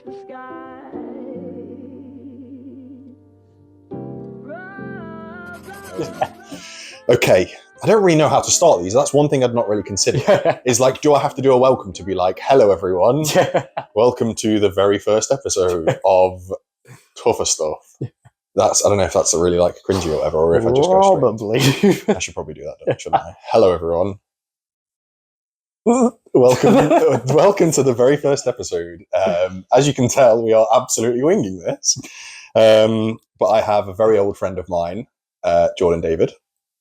the sky. Okay, I don't really know how to start these. That's one thing I'd not really considered. Is like, do I have to do a welcome to be like, hello everyone, welcome to the very first episode of Tougher Stuff. I don't know if that's a really like cringy or whatever, or if I just go straight. I should probably do that, shouldn't I? Hello everyone. Welcome to the very first episode. As you can tell, we are absolutely winging this. But I have a very old friend of mine, Jordan David,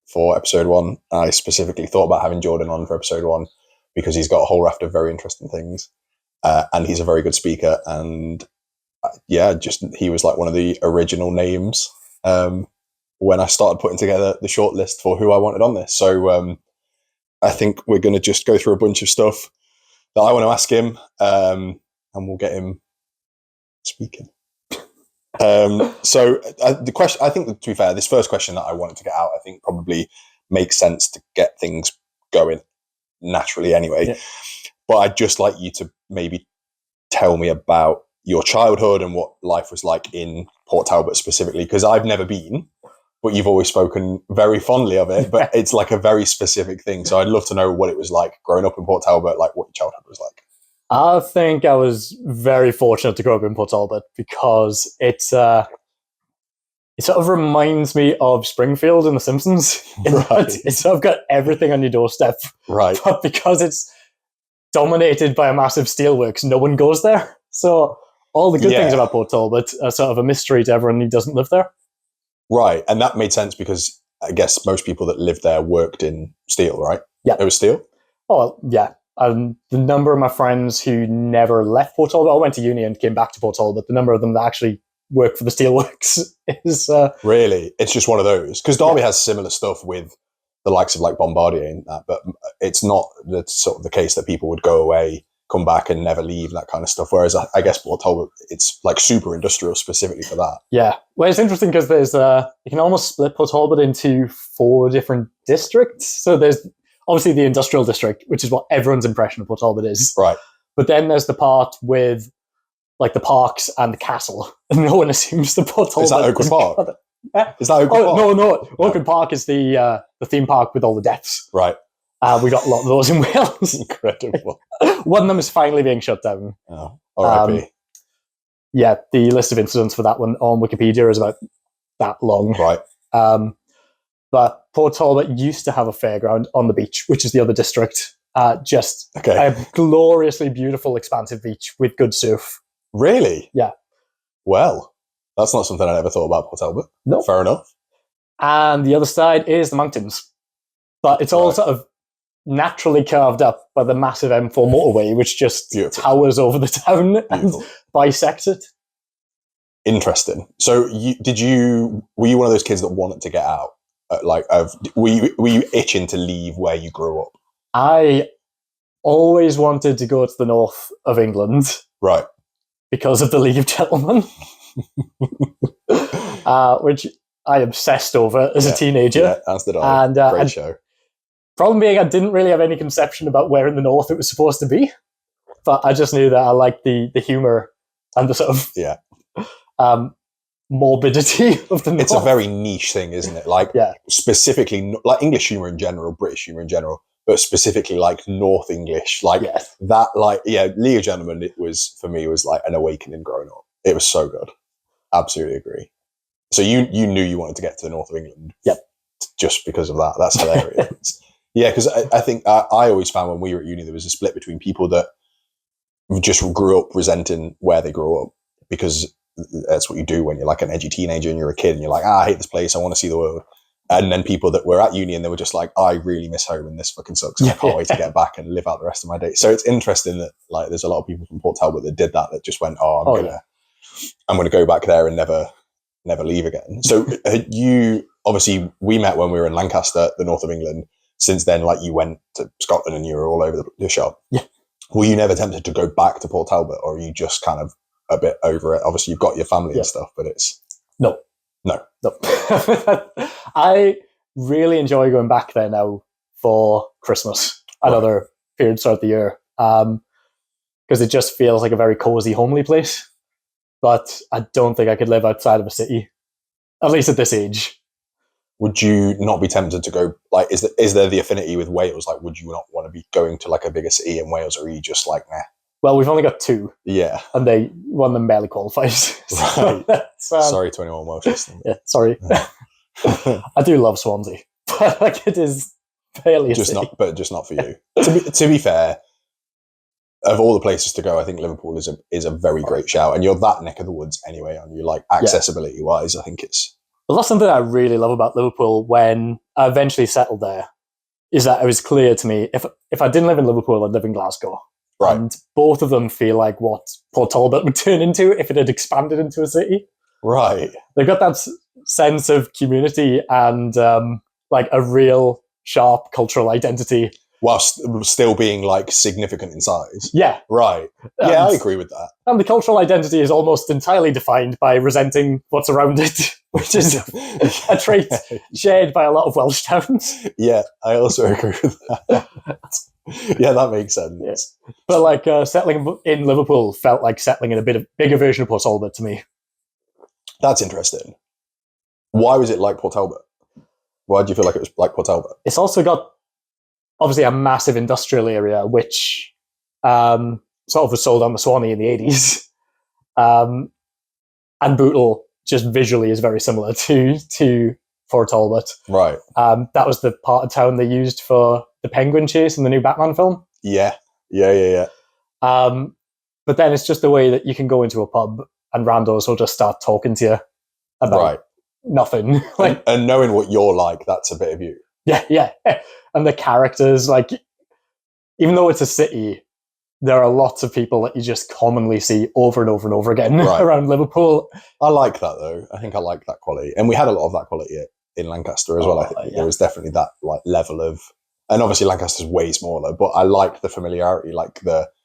for episode 1. I specifically thought about having Jordan on for episode 1 because he's got a whole raft of very interesting things, and he's a very good speaker. And he was like one of the original names when I started putting together the short list for who I wanted on this. So I think we're going to just go through a bunch of stuff that I want to ask him, and we'll get him speaking. So the question, I think, to be fair, this first question that I wanted to get out, I think probably makes sense to get things going naturally anyway. Yeah. But I'd just like you to maybe tell me about your childhood and what life was like in Port Talbot specifically, because I've never been, but you've always spoken very fondly of it, but it's like a very specific thing. So I'd love to know what it was like growing up in Port Talbot, like what your childhood was like. I think I was very fortunate to grow up in Port Talbot because it sort of reminds me of Springfield in The Simpsons. Right. It's sort of got everything on your doorstep. Right. But because it's dominated by a massive steelworks, no one goes there. So all the good things about Port Talbot are sort of a mystery to everyone who doesn't live there. Right. And that made sense because I guess most people that lived there worked in steel, right? Yeah. It was steel? Oh, yeah. The number of my friends who never left Port Talbot, I went to uni and came back to Port Talbot, the number of them that actually work for the steelworks is... Really? It's just one of those? Because Derby has similar stuff with the likes of like Bombardier and that, but it's not the sort of the case that people would go away, come back and never leave, that kind of stuff. Whereas I guess Port Talbot, it's like super industrial specifically for that. Yeah. Well, it's interesting because there's you can almost split Port Talbot into 4 different districts. So there's obviously the industrial district, which is what everyone's impression of Port Talbot is. Right. But then there's the part with like the parks and the castle. And no one assumes the Port Talbot. Is that Oakwood Park? Is that Oakwood Park? No. Oakwood Park is the theme park with all the deaths. Right. We got a lot of those in Wales. Incredible. One of them is finally being shut down. Oh, R.I.P. Yeah, the list of incidents for that one on Wikipedia is about that long. Right. But Port Talbot used to have a fairground on the beach, which is the other district. Just a gloriously beautiful, expansive beach with good surf. Really? Yeah. Well, that's not something I ever thought about Port Talbot. No. Fair enough. And the other side is the mountains. But it's all sort of naturally carved up by the massive M4 motorway, which just towers over the town and bisects it. Interesting. So were you one of those kids that wanted to get out? Were you itching to leave where you grew up? I always wanted to go to the north of England. Right. Because of the League of Gentlemen. Which I obsessed over as a teenager. Yeah, as did I. And, Great show. Problem being, I didn't really have any conception about where in the north it was supposed to be. But I just knew that I liked the humour and the sort of morbidity of the north. It's a very niche thing, isn't it? Like, specifically, like English humour in general, British humour in general, but specifically like North English, like that, like, League of Gentlemen, it was, for me, was like an awakening growing up. It was so good. Absolutely agree. So you knew you wanted to get to the north of England just because of that. That's hilarious. Yeah, because I think I always found when we were at uni, there was a split between people that just grew up resenting where they grew up, because that's what you do when you're like an edgy teenager and you're a kid and you're like, I hate this place, I want to see the world. And then people that were at uni and they were just like, I really miss home and this fucking sucks. I can't wait to get back and live out the rest of my days. So it's interesting that like there's a lot of people from Port Talbot that did that just went, I'm gonna go back there and never leave again. So obviously we met when we were in Lancaster, the north of England. Since then, like you went to Scotland and you were all over the shop. Yeah. Were you never tempted to go back to Port Talbot, or are you just kind of a bit over it? Obviously you've got your family and stuff, but it's... No. No. I really enjoy going back there now for Christmas and other periods throughout the year. because it just feels like a very cozy, homely place. But I don't think I could live outside of a city, at least at this age. Would you not be tempted to go, like, is there the affinity with Wales? Like, would you not want to be going to like a bigger city in Wales, or are you just like, nah? Well, we've only got 2. Yeah. And one of them barely qualifies. Right. Sorry to anyone Welsh listening. Yeah, sorry. I do love Swansea, but like it is barely just not for you. To be fair, of all the places to go, I think Liverpool is a very great shout, and you're that neck of the woods anyway. On you, like accessibility wise, I think it's. Well, that's something I really love about Liverpool. When I eventually settled there, is that it was clear to me if I didn't live in Liverpool, I'd live in Glasgow. Right. And both of them feel like what Port Talbot would turn into if it had expanded into a city. Right. They've got that sense of community and like a real sharp cultural identity. Whilst still being like significant in size. Yeah. Right. Yeah, I agree with that. And the cultural identity is almost entirely defined by resenting what's around it, which is a trait shared by a lot of Welsh towns. Yeah, I also agree with that. Yeah, that makes sense. Yes. But like settling in Liverpool felt like settling in a bit of bigger version of Port Talbot to me. That's interesting. Why was it like Port Talbot? Why do you feel like it was like Port Talbot? It's also got obviously a massive industrial area, which sort of was sold on the Swanee in the 80s. And Bootle just visually is very similar to Port Talbot. Right. That was the part of town they used for the penguin chase in the new Batman film. Yeah. But then it's just the way that you can go into a pub and randos will just start talking to you about nothing. Like, and knowing what you're like, that's a bit of you. Yeah. And the characters, like, even though it's a city, there are lots of people that you just commonly see over and over and over again around Liverpool. I like that, though. I think I like that quality. And we had a lot of that quality in Lancaster as well. I think there was definitely that like level of, and obviously Lancaster's way smaller, but I like the familiarity, like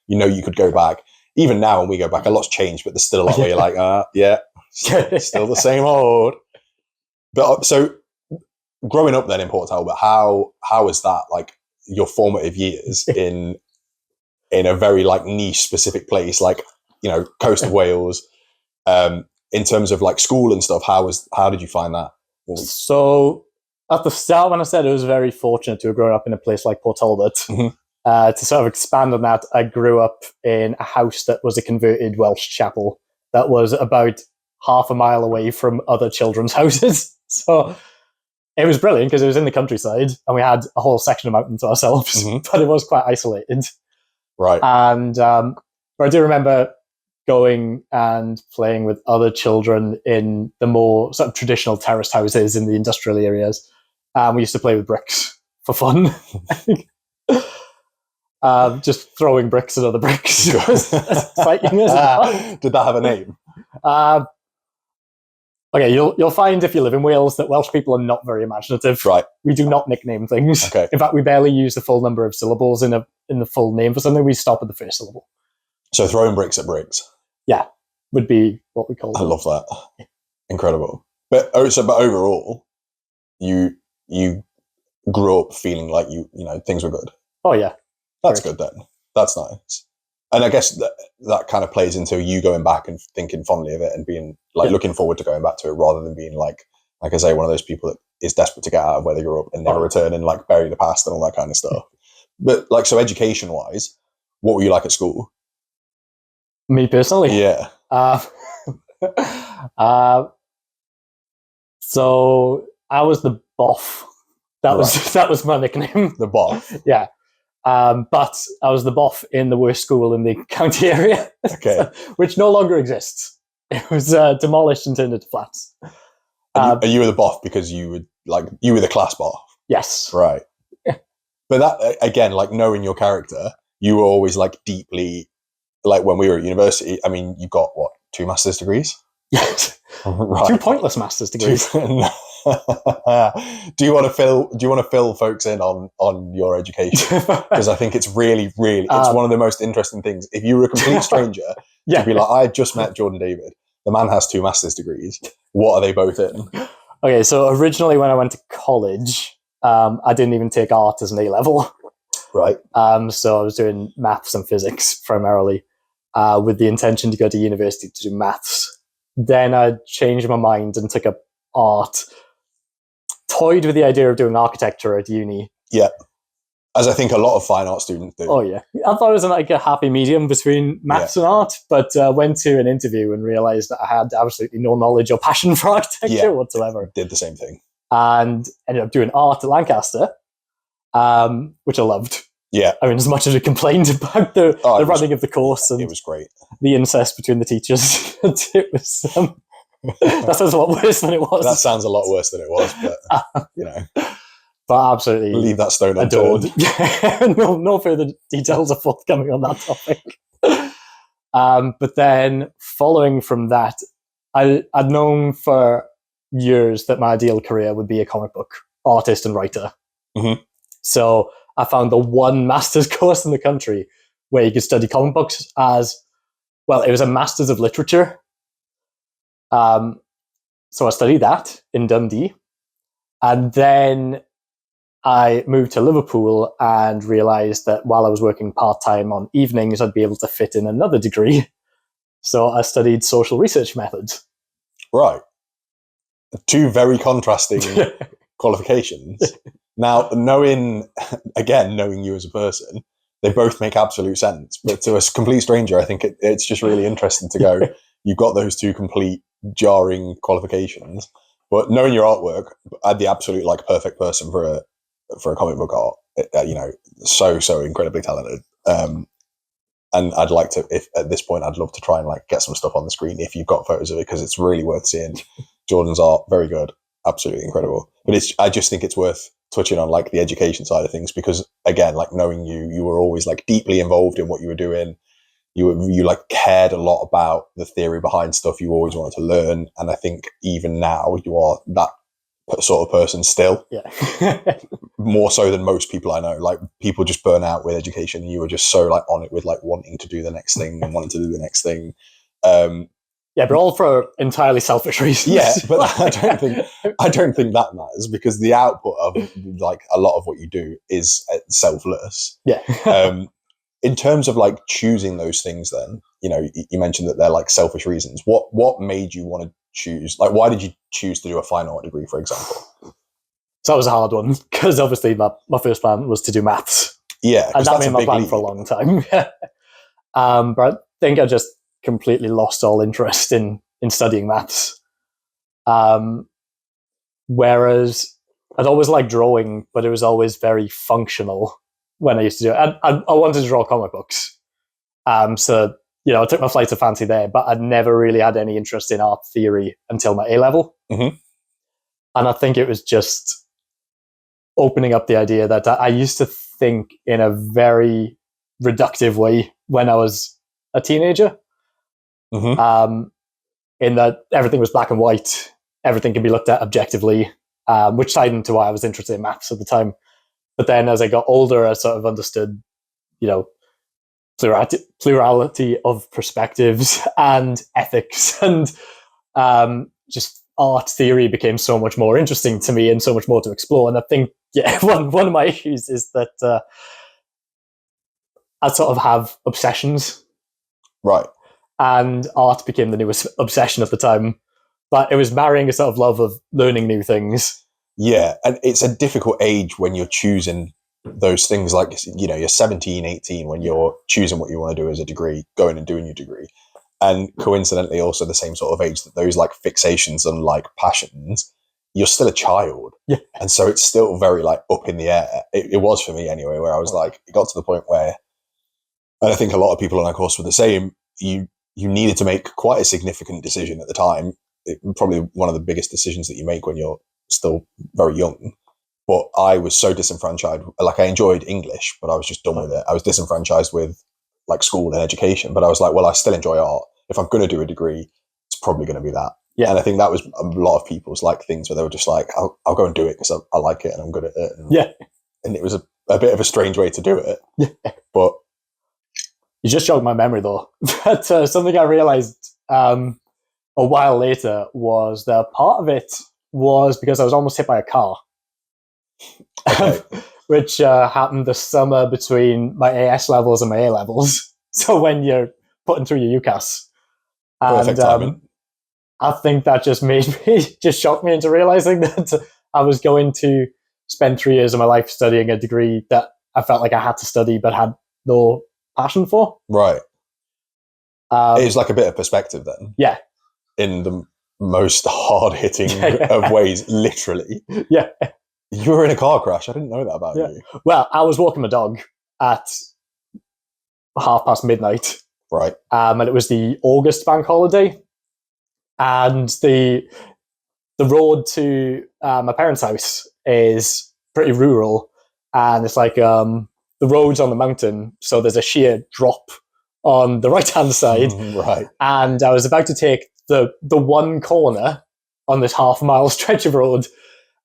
you could go back. Even now when we go back, a lot's changed, but there's still a lot where you're like, still the same old. But so growing up then in Port Talbot, how was that like your formative years in a very like niche specific place, like, coast of Wales, in terms of like school and stuff? How did you find that? So at the start, when I said I was very fortunate to have grown up in a place like Port Talbot, to sort of expand on that, I grew up in a house that was a converted Welsh chapel that was about half a mile away from other children's houses. So it was brilliant because it was in the countryside and we had a whole section of mountain to ourselves, but it was quite isolated. Right. And but I do remember going and playing with other children in the more sort of traditional terraced houses in the industrial areas. We used to play with bricks for fun. Just throwing bricks at other bricks. It was as exciting as it. Did that have a name? Okay, you'll find if you live in Wales that Welsh people are not very imaginative. Right. We do not nickname things. Okay. In fact, we barely use the full number of syllables in the full name for something. We stop at the first syllable. So throwing bricks at bricks. Yeah, would be what we call it. I love that. Incredible. But overall, you grew up feeling like things were good. Oh yeah. That's good then. That's nice. And I guess that kind of plays into you going back and thinking fondly of it and being like looking forward to going back to it, rather than being like I say, one of those people that is desperate to get out of where they grew up and never return and like bury the past and all that kind of stuff. But like, so education wise, what were you like at school? Me personally? Yeah. So I was the boff. That was my nickname. The boff. Yeah. But I was the boff in the worst school in the county area, okay, which no longer exists. It was demolished and turned into flats. And you were the boff because you were the class boff. Yes, right. But that again, like knowing your character, you were always like deeply like when we were at university. I mean, you got what, 2 master's degrees? Yes, right. 2 pointless master's degrees. Do you want to fill folks in on your education? Because I think it's really it's one of the most interesting things. If you were a complete stranger, to be like, I just met Jordan David. The man has 2 master's degrees. What are they both in? Okay, so originally when I went to college, I didn't even take art as an A-level. Right. So I was doing maths and physics primarily. with the intention to go to university to do maths. Then I changed my mind and took up art. Toyed with the idea of doing architecture at uni. Yeah. As I think a lot of fine art students do. Oh, yeah. I thought it was like a happy medium between maths and art, but went to an interview and realised that I had absolutely no knowledge or passion for architecture whatsoever. Did the same thing. And ended up doing art at Lancaster, which I loved. Yeah. I mean, as much as we complained about the running of the course and it was great. The incest between the teachers, it was that sounds a lot worse than it was. That sounds a lot worse than it was, but you know. But absolutely leave that stone adored. unturned. No further details are forthcoming on that topic. But then following from that, I'd known for years that my ideal career would be a comic book artist and writer. Mm-hmm. So I found the one master's course in the country where you could study comic books as, well, it was a master's of literature. So I studied that in Dundee. And then I moved to Liverpool and realised that while I was working part-time on evenings, I'd be able to fit in another degree. So I studied social research methods. Right. Two very contrasting qualifications. Now, knowing you as a person, they both make absolute sense. But to a complete stranger, I think it's just really interesting to go, you've got those two complete jarring qualifications. But knowing your artwork, I'd the absolute perfect person for a comic book art. So incredibly talented. And I'd like to, if at this point, I'd love to try and get some stuff on the screen if you've got photos of it, because it's really worth seeing. Jordan's art, very good, absolutely incredible. But I just think it's worth touching on the education side of things, because again, knowing you were always deeply involved in what you were doing. You cared a lot about the theory behind stuff. You always wanted to learn, and I think even now you are that sort of person still. Yeah. More so than most people I know. People just burn out with education, and you were just so on it with wanting to do the next thing and wanting to do the next thing. Yeah, but all for entirely selfish reasons. Yeah, but I don't think that matters, because the output of a lot of what you do is selfless. Yeah. In terms of choosing those things, then you mentioned that they're selfish reasons. What made you want to choose? Why did you choose to do a fine art degree, for example? So that was a hard one, because obviously my first plan was to do maths. Yeah, and that been my plan for a long time. But I think I just completely lost all interest in studying maths. Whereas I'd always liked drawing, but it was always very functional when I used to do it. And I wanted to draw comic books. So, I took my flight of fancy there, but I'd never really had any interest in art theory until my A-level. Mm-hmm. And I think it was just opening up the idea that I used to think in a very reductive way when I was a teenager. Mm-hmm. In that everything was black and white, everything can be looked at objectively, which tied into why I was interested in maths at the time. But then as I got older, I sort of understood, plurality of perspectives and ethics, and just art theory became so much more interesting to me and so much more to explore. And I think, one of my issues is that I sort of have obsessions. Right. And art became the newest obsession at the time. But it was marrying a sort of love of learning new things. Yeah, and it's a difficult age when you're choosing those things, you're 17, 18 when you're choosing what you want to do as a degree, going and doing your degree. And coincidentally also the same sort of age that those fixations and passions, you're still a child. Yeah. And so it's still very up in the air. It was for me anyway, where I was it got to the point where, and I think a lot of people on our course were the same, you needed to make quite a significant decision at the time. Probably one of the biggest decisions that you make when you're still very young. But I was so disenfranchised. I enjoyed English, but I was just done with it. I was disenfranchised with school and education, but I was well, I still enjoy art. If I'm going to do a degree, it's probably going to be that. Yeah. And I think that was a lot of people's things where they were just I'll go and do it because I like it and I'm good at it. And it was a bit of a strange way to do it. Yeah. But you just jogged my memory though. But something I realized a while later was that part of it was because I was almost hit by a car. Okay. Which happened the summer between my AS levels and my A levels. So when you're putting through your UCAS. Perfect timing. I think that just shocked me into realizing that I was going to spend 3 years of my life studying a degree that I felt like I had to study but had no passion for. Right. It was like a bit of perspective then. Yeah. In the most hard-hitting of ways, literally. Yeah. You were in a car crash. I didn't know that about you. Well, I was walking my dog at midnight. Right. And it was the August bank holiday. And the road to my parents' house is pretty rural. And it's like the road's on the mountain. So there's a sheer drop on the right-hand side. Right. And I was about to take the one corner on this half-mile stretch of road.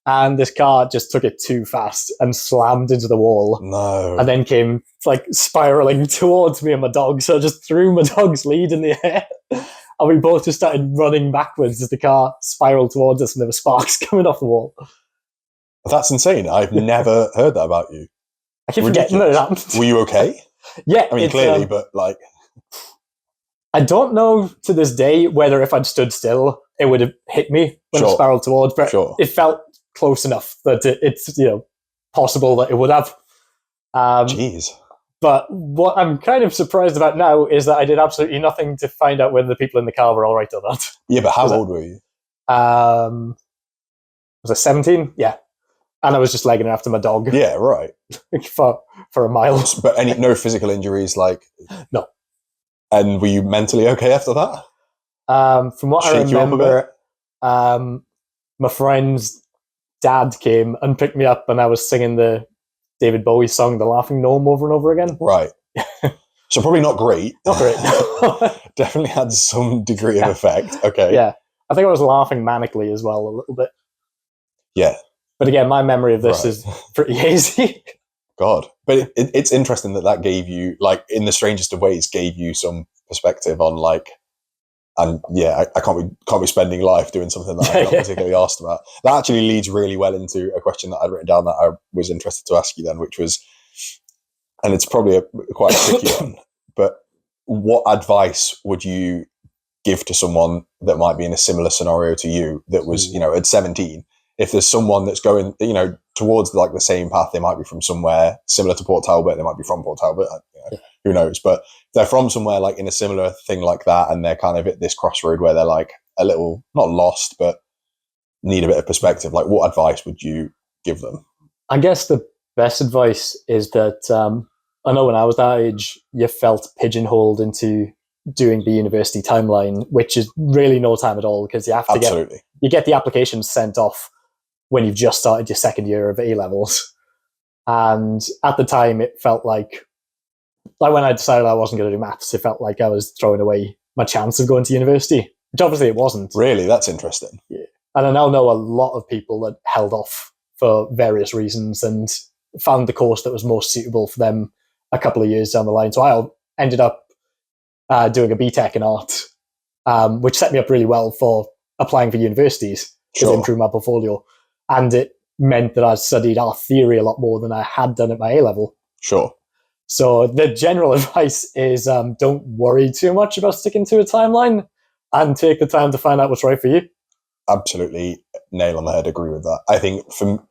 And this car just took it too fast and slammed into the wall. No. And then came like spiraling towards me and my dog. So I just threw my dog's lead in the air. And we both just started running backwards as the car spiraled towards us and there were sparks coming off the wall. That's insane. I've never heard that about you. I keep forgetting that it happened. Were you okay? Yeah. I mean, clearly, but like... I don't know to this day whether if I'd stood still, it would have hit me when it spiraled towards, but it felt close enough that it's possible that it would have. Jeez. But what I'm kind of surprised about now is that I did absolutely nothing to find out whether the people in the car were all right or not. Yeah, but how old were you? Was I 17? Yeah. And I was just legging it after my dog. Yeah, right. for a mile. But no physical injuries, like... No. And were you mentally okay after that? From what I remember, my friend's dad came and picked me up and I was singing the David Bowie song, The Laughing Gnome, over and over again. Right. So probably not great. Not great. Definitely had some degree of effect. Okay. Yeah. I think I was laughing manically as well a little bit. Yeah. But again, my memory of this is pretty hazy. God. But it's interesting that gave you, like, in the strangest of ways, gave you some perspective on, like, and yeah, I can't be spending life doing something that I'm not particularly asked about. That actually leads really well into a question that I'd written down that I was interested to ask you then, which was, and it's probably quite a tricky one, but what advice would you give to someone that might be in a similar scenario to you that was, at 17? If there's someone that's going, towards like the same path, they might be from somewhere similar to Port Talbot, they might be from Port Talbot, who knows? But they're from somewhere like in a similar thing like that, and they're kind of at this crossroad where they're like a little, not lost, but need a bit of perspective. Like, what advice would you give them? I guess the best advice is that I know when I was that age, you felt pigeonholed into doing the university timeline, which is really no time at all, because you have to get the applications sent off when you've just started your second year of A-levels. And at the time, it felt like when I decided I wasn't going to do maths, it felt like I was throwing away my chance of going to university, which obviously it wasn't. Really? That's interesting. Yeah. And I now know a lot of people that held off for various reasons and found the course that was most suitable for them a couple of years down the line. So I ended up doing a BTEC in art, which set me up really well for applying for universities to improve my portfolio. And it meant that I studied art theory a lot more than I had done at my A-level. Sure. So the general advice is don't worry too much about sticking to a timeline and take the time to find out what's right for you. Absolutely, nail on the head, agree with that. I think for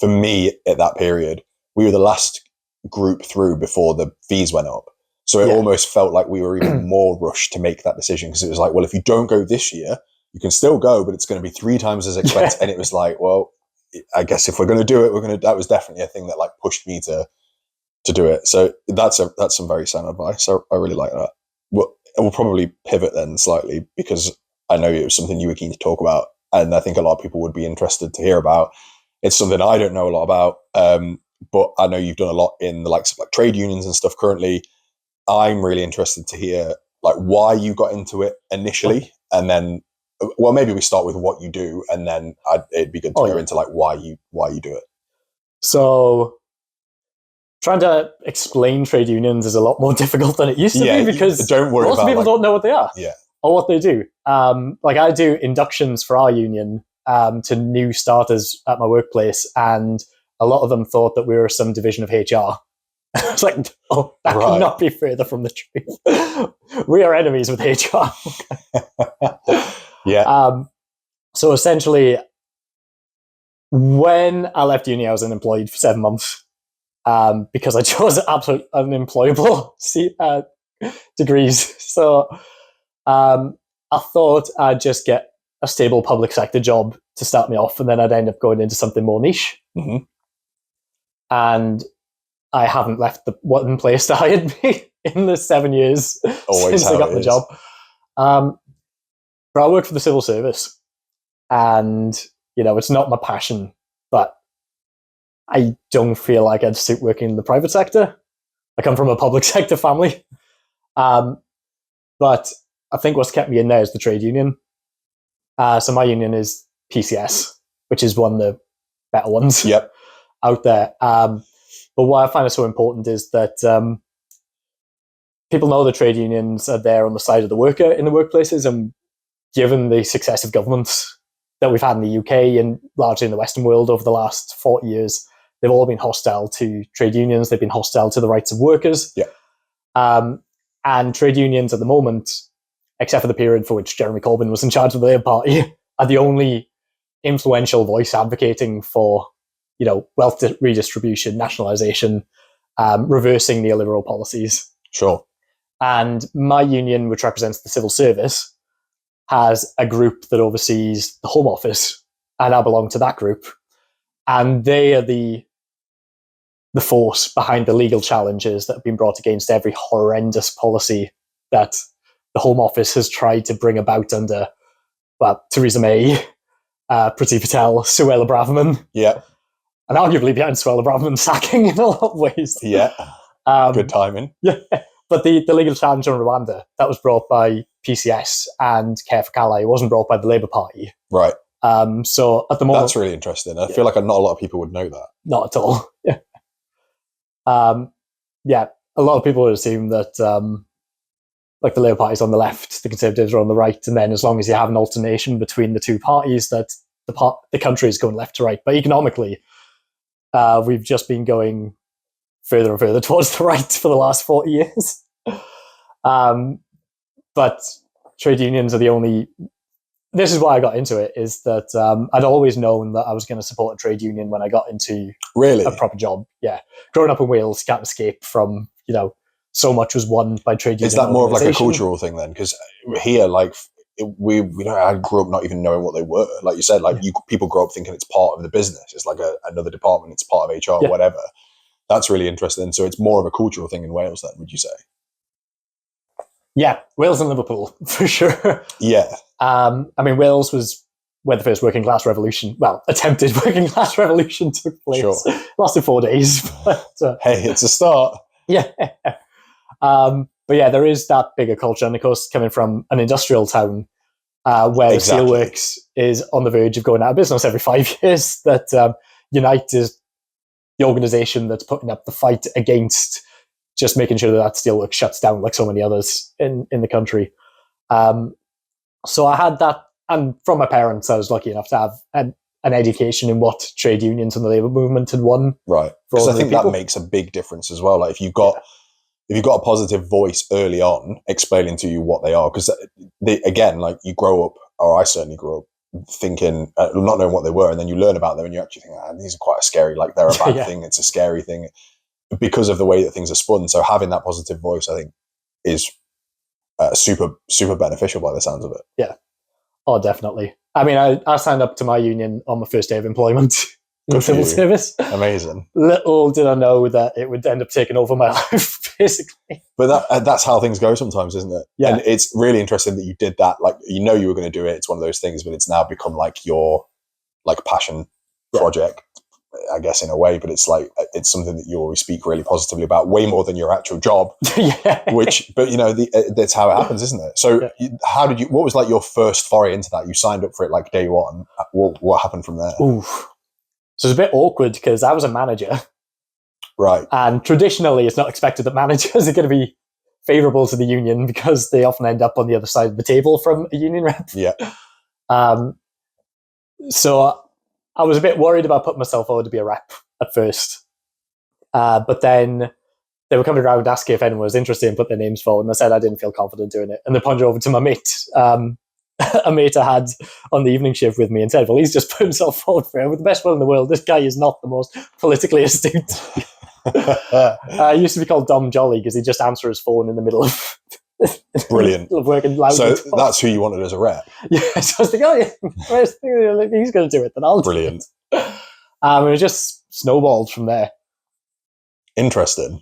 me at that period, we were the last group through before the fees went up. So it almost felt like we were even more rushed to make that decision, because it was like, well, if you don't go this year, you can still go, but it's going to be 3 times as expensive. And it was like, well, I guess if we're going to do it, that was definitely a thing that like pushed me to do it. So that's some very sound advice. I really like that. We'll probably pivot then slightly, because I know it was something you were keen to talk about, and I think a lot of people would be interested to hear about. It's something I don't know a lot about, but I know you've done a lot in the likes of like trade unions and stuff currently. I'm really interested to hear like why you got into it initially, and then, well, maybe we start with what you do, and then it'd be good to go into like why you do it. So trying to explain trade unions is a lot more difficult than it used to be, because don't worry lots of people don't know what they are or what they do. Like I do inductions for our union to new starters at my workplace, and a lot of them thought that we were some division of HR. I was like, oh, that could not be further from the truth. We are enemies with HR. Yeah. So essentially, when I left uni, I was unemployed for 7 months because I chose absolute unemployable degrees. So I thought I'd just get a stable public sector job to start me off, and then I'd end up going into something more niche. Mm-hmm. And I haven't left the one place that hired me in the 7 years since I got the job. But I work for the civil service, and it's not my passion, but I don't feel like I'd suit working in the private sector. I come from a public sector family, but I think what's kept me in there is the trade union. So my union is PCS, which is one of the better ones out there. But why I find it so important is that people know the trade unions are there on the side of the worker in the workplaces, and given the successive governments that we've had in the UK and largely in the Western world over the last 40 years, they've all been hostile to trade unions. They've been hostile to the rights of workers. And trade unions at the moment, except for the period for which Jeremy Corbyn was in charge of the Labour Party, are the only influential voice advocating for wealth redistribution, nationalisation, reversing neoliberal policies. Sure. And my union, which represents the civil service, has a group that oversees the Home Office, and I belong to that group. And they are the force behind the legal challenges that have been brought against every horrendous policy that the Home Office has tried to bring about under, Theresa May, Priti Patel, Suella Braverman. Yeah. And arguably behind Suella Braverman's sacking in a lot of ways. Yeah. Good timing. Yeah. But the legal challenge on Rwanda, that was brought by PCS and Care for Kala. It wasn't brought by the Labour Party. Right. So at the moment... That's really interesting. I feel like not a lot of people would know that. Not at all. A lot of people would assume that the Labour Party's on the left, the Conservatives are on the right, and then as long as you have an alternation between the two parties, that the country is going left to right. But economically, we've just been going further and further towards the right for the last 40 years. But trade unions are the only... This is why I got into it, is that I'd always known that I was going to support a trade union when I got into a proper job. Yeah. Growing up in Wales, can't escape from, so much was won by trade unions. Is that more of like a cultural thing then? Because here, we I grew up not even knowing what they were. Like you said, people grow up thinking it's part of the business. It's like another department. It's part of HR, whatever. That's really interesting. So it's more of a cultural thing in Wales then, would you say? Yeah, Wales and Liverpool, for sure. Yeah. Wales was where the first working class revolution, attempted working class revolution took place. Sure. Lasted 4 days. But, hey, it's a start. Yeah. But yeah, there is that bigger culture. And of course, coming from an industrial town where the steelworks is on the verge of going out of business every 5 years, that Unite is the organisation that's putting up the fight against just making sure that steelworks shuts down like so many others in the country. So I had that, and from my parents, I was lucky enough to have an education in what trade unions and the labour movement had won. Right. Because I think that makes a big difference as well. Like if you've got a positive voice early on explaining to you what they are, because again, like you grow up, or I certainly grew up thinking, not knowing what they were, and then you learn about them and you actually think, these are quite scary, like they're a bad thing, it's a scary thing, because of the way that things are spun. So having that positive voice, I think, is super, super beneficial by the sounds of it. Yeah. Oh, definitely. I signed up to my union on my first day of employment in the civil service. Amazing. Little did I know that it would end up taking over my life, basically. But that's how things go sometimes, isn't it? Yeah. And it's really interesting that you did that. Like, you were going to do it. It's one of those things, but it's now become like your passion project, I guess, in a way. But it's like, it's something that you always speak really positively about, way more than your actual job. That's how it happens, isn't it? So what was like your first foray into that? You signed up for it like day one. What happened from there? Oof. So it's a bit awkward because I was a manager. Right. And traditionally, it's not expected that managers are going to be favourable to the union because they often end up on the other side of the table from a union rep. Yeah. So I was a bit worried about putting myself forward to be a rep at first. But then they were coming around asking if anyone was interested and put their names forward, and I said I didn't feel confident doing it. And they pointed over to my mate, a mate I had on the evening shift with me, and said, well, he's just put himself forward for it with the best will in the world. This guy is not the most politically astute. He used to be called Dom Jolly because he'd just answer his phone in the middle of brilliant working loud. So that's who you wanted as a rep. Yeah, so I was thinking, if he's going to do it, then I'll do it. It just snowballed from there. Interesting.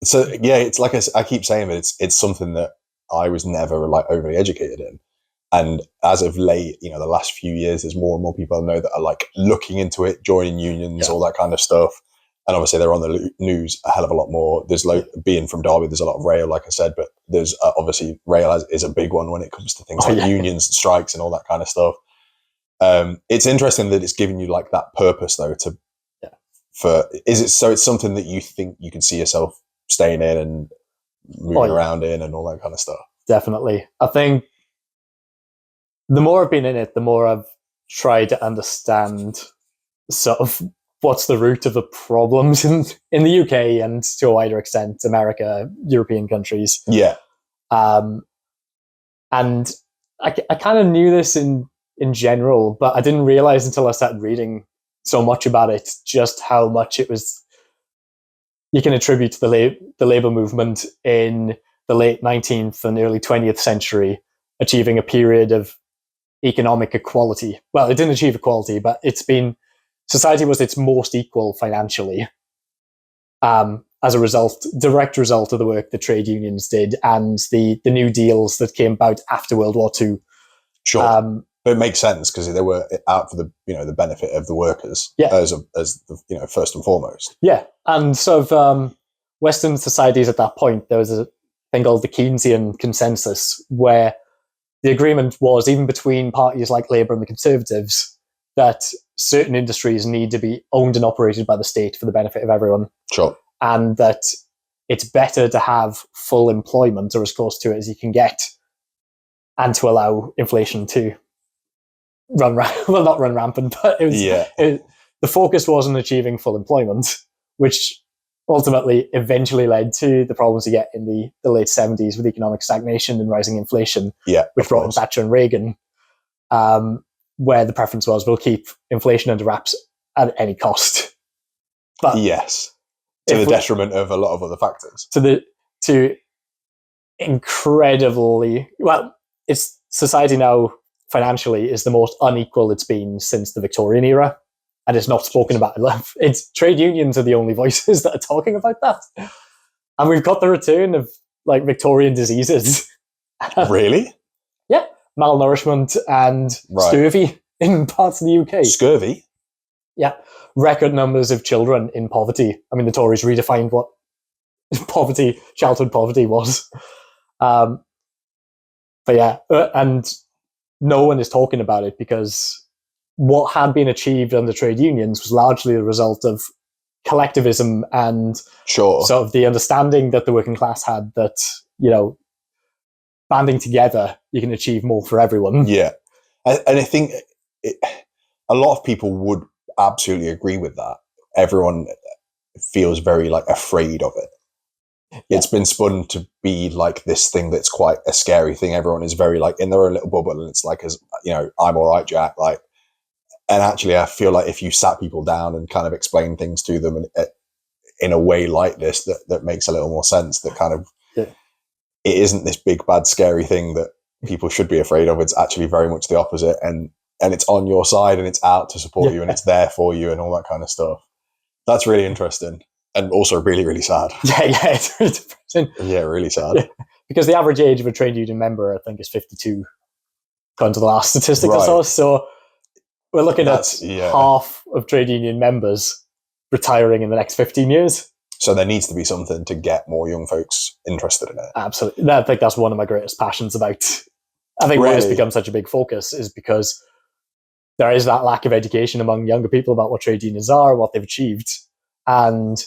So yeah, it's like I keep saying that it's something that I was never like overly educated in, and as of late, the last few years, there's more and more people I know that are like looking into it, joining unions, all that kind of stuff. And obviously they're on the news a hell of a lot more. There's being from Derby, there's a lot of rail, like I said, but there's obviously rail is a big one when it comes to things like unions and strikes and all that kind of stuff. It's interesting that it's giving you like that purpose though it's something that you think you can see yourself staying in and moving around in and all that kind of stuff. Definitely. I think the more I've been in it, the more I've tried to understand sort of what's the root of the problems in the UK and to a wider extent, America, European countries. Yeah. And I kind of knew this in general, but I didn't realize until I started reading so much about it, just how much it was, you can attribute to the labour movement in the late 19th and early 20th century, achieving a period of economic equality. Well, it didn't achieve equality, but society was its most equal financially as a direct result of the work that trade unions did and the new deals that came about after World War II. Sure. But it makes sense because they were out for the the benefit of the workers as the first and foremost. Yeah, and sort of Western societies at that point, there was a thing called the Keynesian consensus, where the agreement was, even between parties like Labour and the Conservatives, that certain industries need to be owned and operated by the state for the benefit of everyone. Sure. And that it's better to have full employment or as close to it as you can get, and to allow inflation to not run rampant, but the focus was on achieving full employment, which ultimately eventually led to the problems you get in the late 70s with economic stagnation and rising inflation, which brought in Thatcher and Reagan, where the preference was, we'll keep inflation under wraps at any cost. But yes, to the detriment of a lot of other factors. To incredibly, well, it's society now financially is the most unequal it's been since the Victorian era, and it's not spoken about enough. It's trade unions are the only voices that are talking about that, and we've got the return of like Victorian diseases. Really? Yeah, malnourishment and scurvy in parts of the UK. Scurvy? Yeah, record numbers of children in poverty. I mean, the Tories redefined what childhood poverty was. But yeah, and no one is talking about it because what had been achieved under trade unions was largely the result of collectivism and sort of the understanding that the working class had that, banding together, you can achieve more for everyone. Yeah. And I think a lot of people would absolutely agree with that. Everyone feels very afraid of it. Yeah. It's been spun to be like this thing that's quite a scary thing. Everyone is very in their own little bubble, and it's as I'm all right, Jack. And actually, I feel like if you sat people down and kind of explain things to them in a way like this, that makes a little more sense. That kind of it isn't this big bad scary thing that people should be afraid of. It's actually very much the opposite, and it's on your side, and it's out to support you, and it's there for you, and all that kind of stuff. That's really interesting. And also really, really sad. Yeah, it's really depressing. Yeah, really sad. Yeah. Because the average age of a trade union member, I think, is 52, according to the last statistic I saw. So we're looking at half of trade union members retiring in the next 15 years. So there needs to be something to get more young folks interested in it. Absolutely. I think that's one of my greatest passions about. I think why it's become such a big focus is because there is that lack of education among younger people about what trade unions are, what they've achieved. And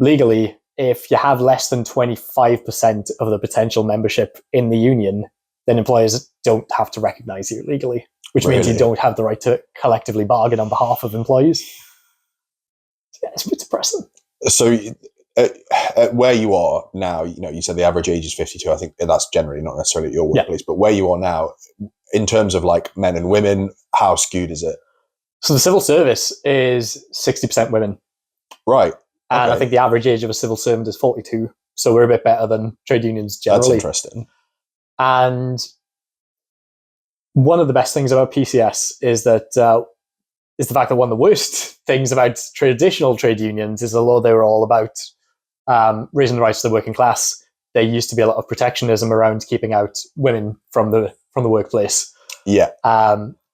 legally, if you have less than 25% of the potential membership in the union, then employers don't have to recognize you legally, which means you don't have the right to collectively bargain on behalf of employees. Yeah, it's a bit depressing. So at where you are now, you said the average age is 52. I think that's generally not necessarily at your workplace, but where you are now, in terms of like men and women, how skewed is it? So the civil service is 60% women. Right. And I think the average age of a civil servant is 42. So we're a bit better than trade unions generally. That's interesting. And one of the best things about PCS is that is the fact that one of the worst things about traditional trade unions is, although they were all about raising the rights of the working class, there used to be a lot of protectionism around keeping out women from the workplace. Yeah.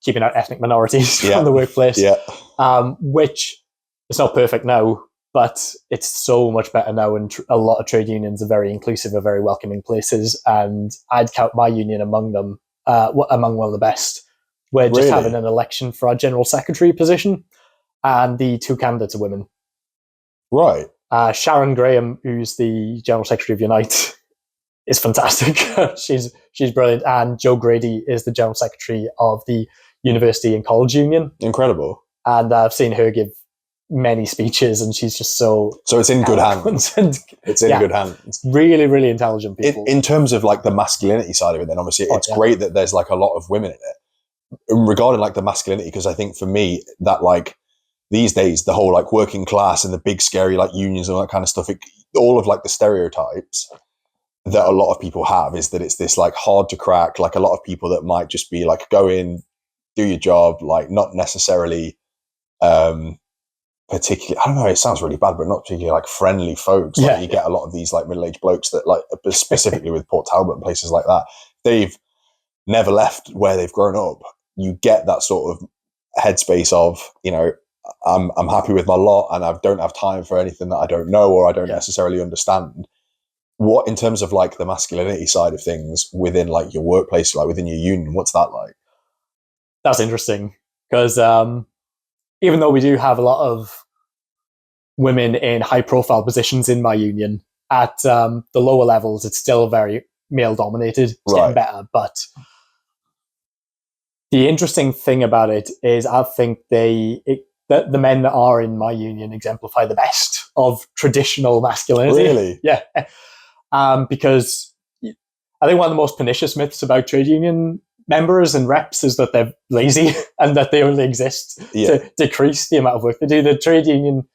Keeping out ethnic minorities from the workplace. Yeah. Which it's not perfect now, but it's so much better now, and a lot of trade unions are very inclusive, are very welcoming places, and I'd count my union among them, among one of the best. We're just having an election for our general secretary position, and the 2 candidates are women. Right. Sharon Graham, who's the general secretary of Unite, is fantastic. she's brilliant, and Jo Grady is the general secretary of the University and College Union. Incredible. And I've seen her give many speeches, and she's just so it's in good hands. It's in good hands. Really, really intelligent people. In terms of like the masculinity side of it, then obviously it's great that there's like a lot of women in it. Regarding like the masculinity, because I think for me that like these days the whole like working class and the big scary like unions and all that kind of stuff, all of like the stereotypes that a lot of people have is that it's this like hard to crack, like a lot of people that might just be like, go in, do your job, like not necessarily particularly, I don't know, it sounds really bad, but not particularly like friendly folks. Like you get a lot of these like middle-aged blokes that like, specifically with Port Talbot and places like that, they've never left where they've grown up. You get that sort of headspace of, I'm happy with my lot and I don't have time for anything that I don't know or I don't necessarily understand. What, in terms of like the masculinity side of things within like your workplace, like within your union, what's that like? That's interesting because even though we do have a lot of women in high profile positions in my union, at the lower levels, it's still very male dominated. It's getting better. But the interesting thing about it is I think the men that are in my union exemplify the best of traditional masculinity. Really? Yeah. Because I think one of the most pernicious myths about trade union members and reps is that they're lazy and that they only exist to decrease the amount of work they do. The trade union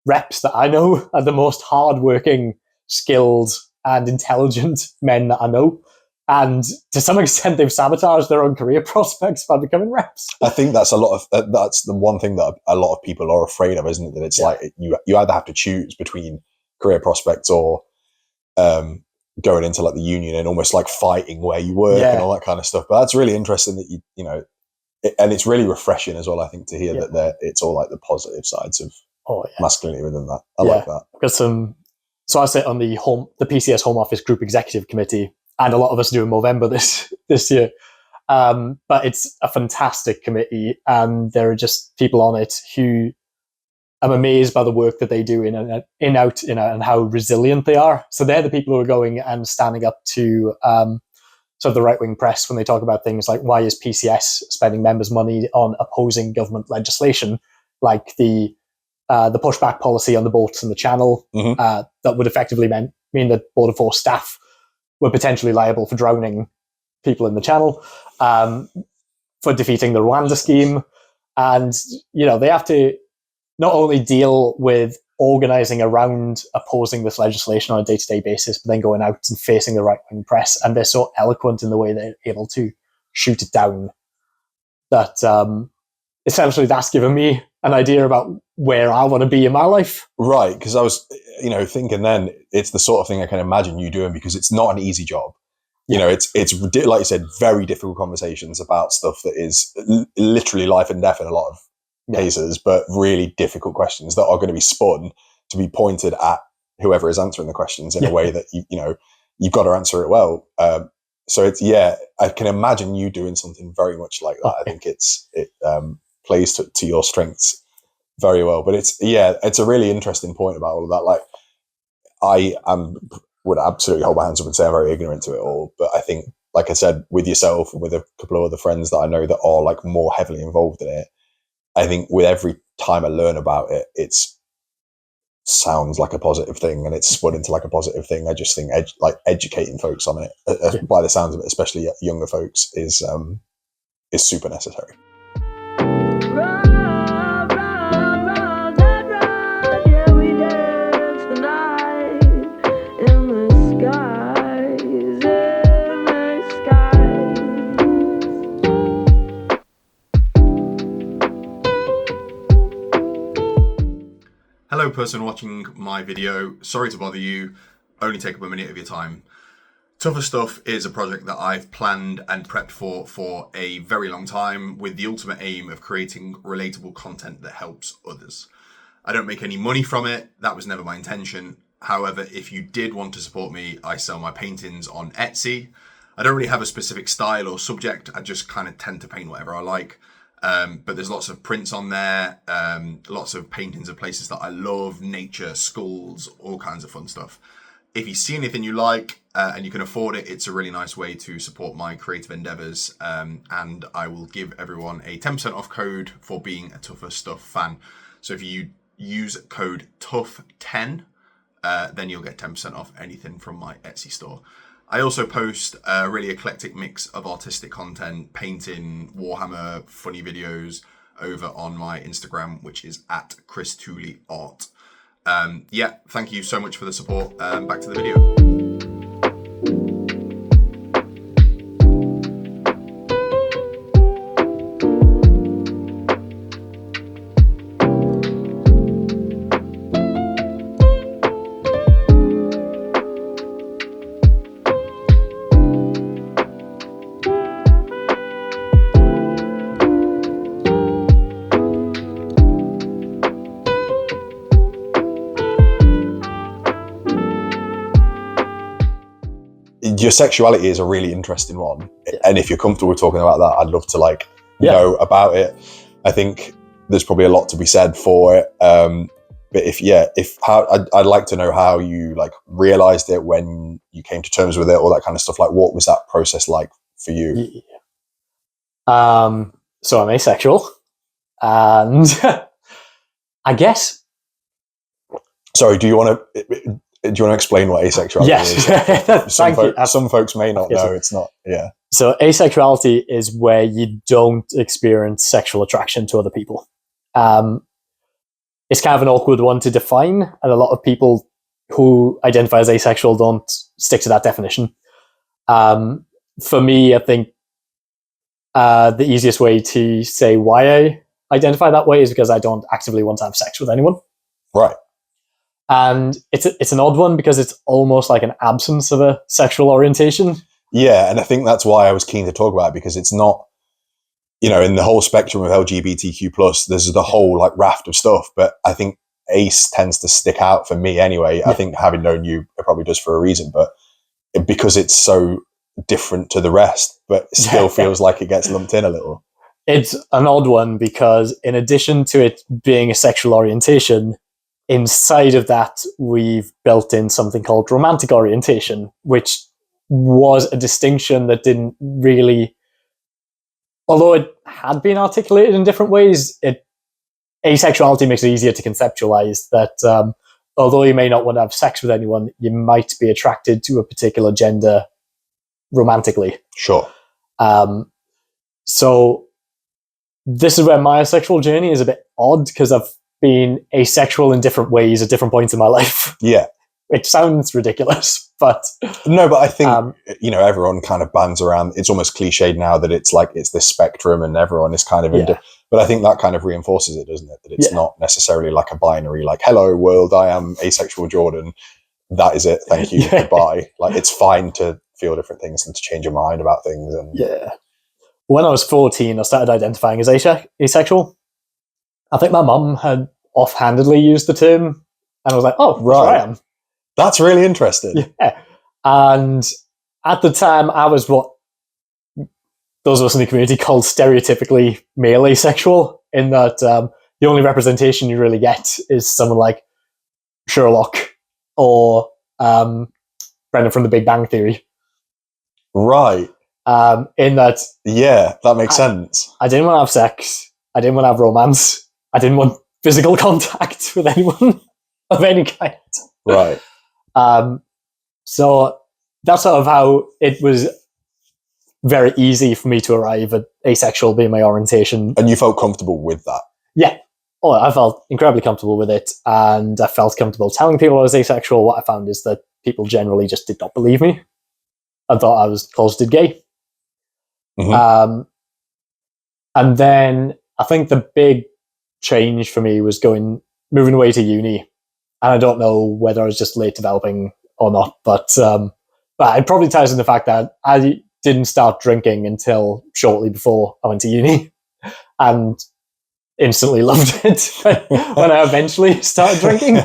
reps that I know are the most hardworking, skilled, and intelligent men that I know. And to some extent, they've sabotaged their own career prospects by becoming reps. I think that's that's the one thing that a lot of people are afraid of, isn't it? That it's like you either have to choose between career prospects or going into like the union and almost like fighting where you work and all that kind of stuff. But that's really interesting that and it's really refreshing as well, I think, to hear that it's all like the positive sides of masculinity within that. I like that. Because so I sit on the PCS Home Office Group Executive Committee, and a lot of us do in November this year. But it's a fantastic committee, and there are just people on it who I'm amazed by the work that they do in and out, and how resilient they are. So they're the people who are going and standing up to sort of the right-wing press when they talk about things like, why is PCS spending members' money on opposing government legislation, like the pushback policy on the boats in the Channel, that would effectively mean that Border Force staff were potentially liable for drowning people in the Channel, for defeating the Rwanda scheme. And, they have to not only deal with organizing around opposing this legislation on a day-to-day basis, but then going out and facing the right-wing press. And they're so eloquent in the way they're able to shoot it down that essentially that's given me an idea about where I want to be in my life. Right, because I was, thinking then it's the sort of thing I can imagine you doing, because it's not an easy job. It's like you said, very difficult conversations about stuff that is literally life and death in a lot of cases, but really difficult questions that are going to be spun to be pointed at whoever is answering the questions in a way that you've got to answer it well. So it's I can imagine you doing something very much like that. I think it plays to your strengths very well. But it's a really interesting point about all of that. Like I would absolutely hold my hands up and say I'm very ignorant to it all. But I think, like I said, with yourself and with a couple of other friends that I know that are like more heavily involved in it, I think with every time I learn about it, it's sounds like a positive thing and it's spun into like a positive thing. I just think educating folks on it, by the sounds of it, especially younger folks, is super necessary. Hello person watching my video, sorry to bother you, only take up a minute of your time. Tougher Stuff is a project that I've planned and prepped for a very long time, with the ultimate aim of creating relatable content that helps others. I don't make any money from it, that was never my intention. However, if you did want to support me, I sell my paintings on Etsy. I don't really have a specific style or subject, I just kind of tend to paint whatever I like. But there's lots of prints on there, lots of paintings of places that I love, nature, skulls, all kinds of fun stuff. If you see anything you like and you can afford it, it's a really nice way to support my creative endeavors. And I will give everyone a 10% off code for being a Tougher Stuff fan. So if you use code TOUGH10, then you'll get 10% off anything from my Etsy store. I also post a really eclectic mix of artistic content, painting, Warhammer, funny videos over on my Instagram, which is @ChrisTooleyArt. Yeah, thank you so much for the support. Back to the video. Your sexuality is a really interesting one, and if you're comfortable talking about that, I'd love to know about it. I think there's probably a lot to be said for it, but I'd like to know how you realized it, when you came to terms with it, all that kind of stuff. What was that process like for you? So I'm asexual, and I guess. Sorry, do you want to explain what asexuality is? Some folks may not know. It's not. Yeah. So asexuality is where you don't experience sexual attraction to other people. It's kind of an awkward one to define, and a lot of people who identify as asexual don't stick to that definition. For me, I think the easiest way to say why I identify that way is because I don't actively want to have sex with anyone. Right. And it's an odd one because it's almost like an absence of a sexual orientation. Yeah, and I think that's why I was keen to talk about it, because it's not, in the whole spectrum of LGBTQ+, there's the whole raft of stuff, but I think ace tends to stick out for me anyway. Yeah. I think having known you, it probably does for a reason, but because it's so different to the rest, but it still feels like it gets lumped in a little. It's an odd one because in addition to it being a sexual orientation, inside of that, we've built in something called romantic orientation, which was a distinction that didn't really, although it had been articulated in different ways, asexuality makes it easier to conceptualize that although you may not want to have sex with anyone, you might be attracted to a particular gender romantically. Sure. So this is where my asexual journey is a bit odd, because I've been asexual in different ways at different points in my life. Yeah. It sounds ridiculous, but... No, but I think, everyone kind of bands around, it's almost cliched now that it's this spectrum and everyone is kind of but I think that kind of reinforces it, doesn't it? That it's not necessarily like a binary, hello world, I am asexual Jordan. That is it. Thank you. Goodbye. It's fine to feel different things and to change your mind about things. And yeah. When I was 14, I started identifying as asexual. I think my mum had offhandedly used the term, and I was like, oh, right. I am. That's really interesting. Yeah. And at the time, I was what those of us in the community called stereotypically male asexual, in that the only representation you really get is someone like Sherlock or Brendan from The Big Bang Theory. Right. In that... Yeah, that makes sense. I didn't want to have sex. I didn't want to have romance. I didn't want physical contact with anyone. of any kind. Right. So that's sort of how it was very easy for me to arrive at asexual being my orientation. And you felt comfortable with that? Yeah. Oh, I felt incredibly comfortable with it, and I felt comfortable telling people I was asexual. What I found is that people generally just did not believe me and thought I was closeted gay. Mm-hmm. And then I think the big change for me was moving away to uni. And I don't know whether I was just late developing or not, but it probably ties in the fact that I didn't start drinking until shortly before I went to uni, and instantly loved it when I eventually started drinking.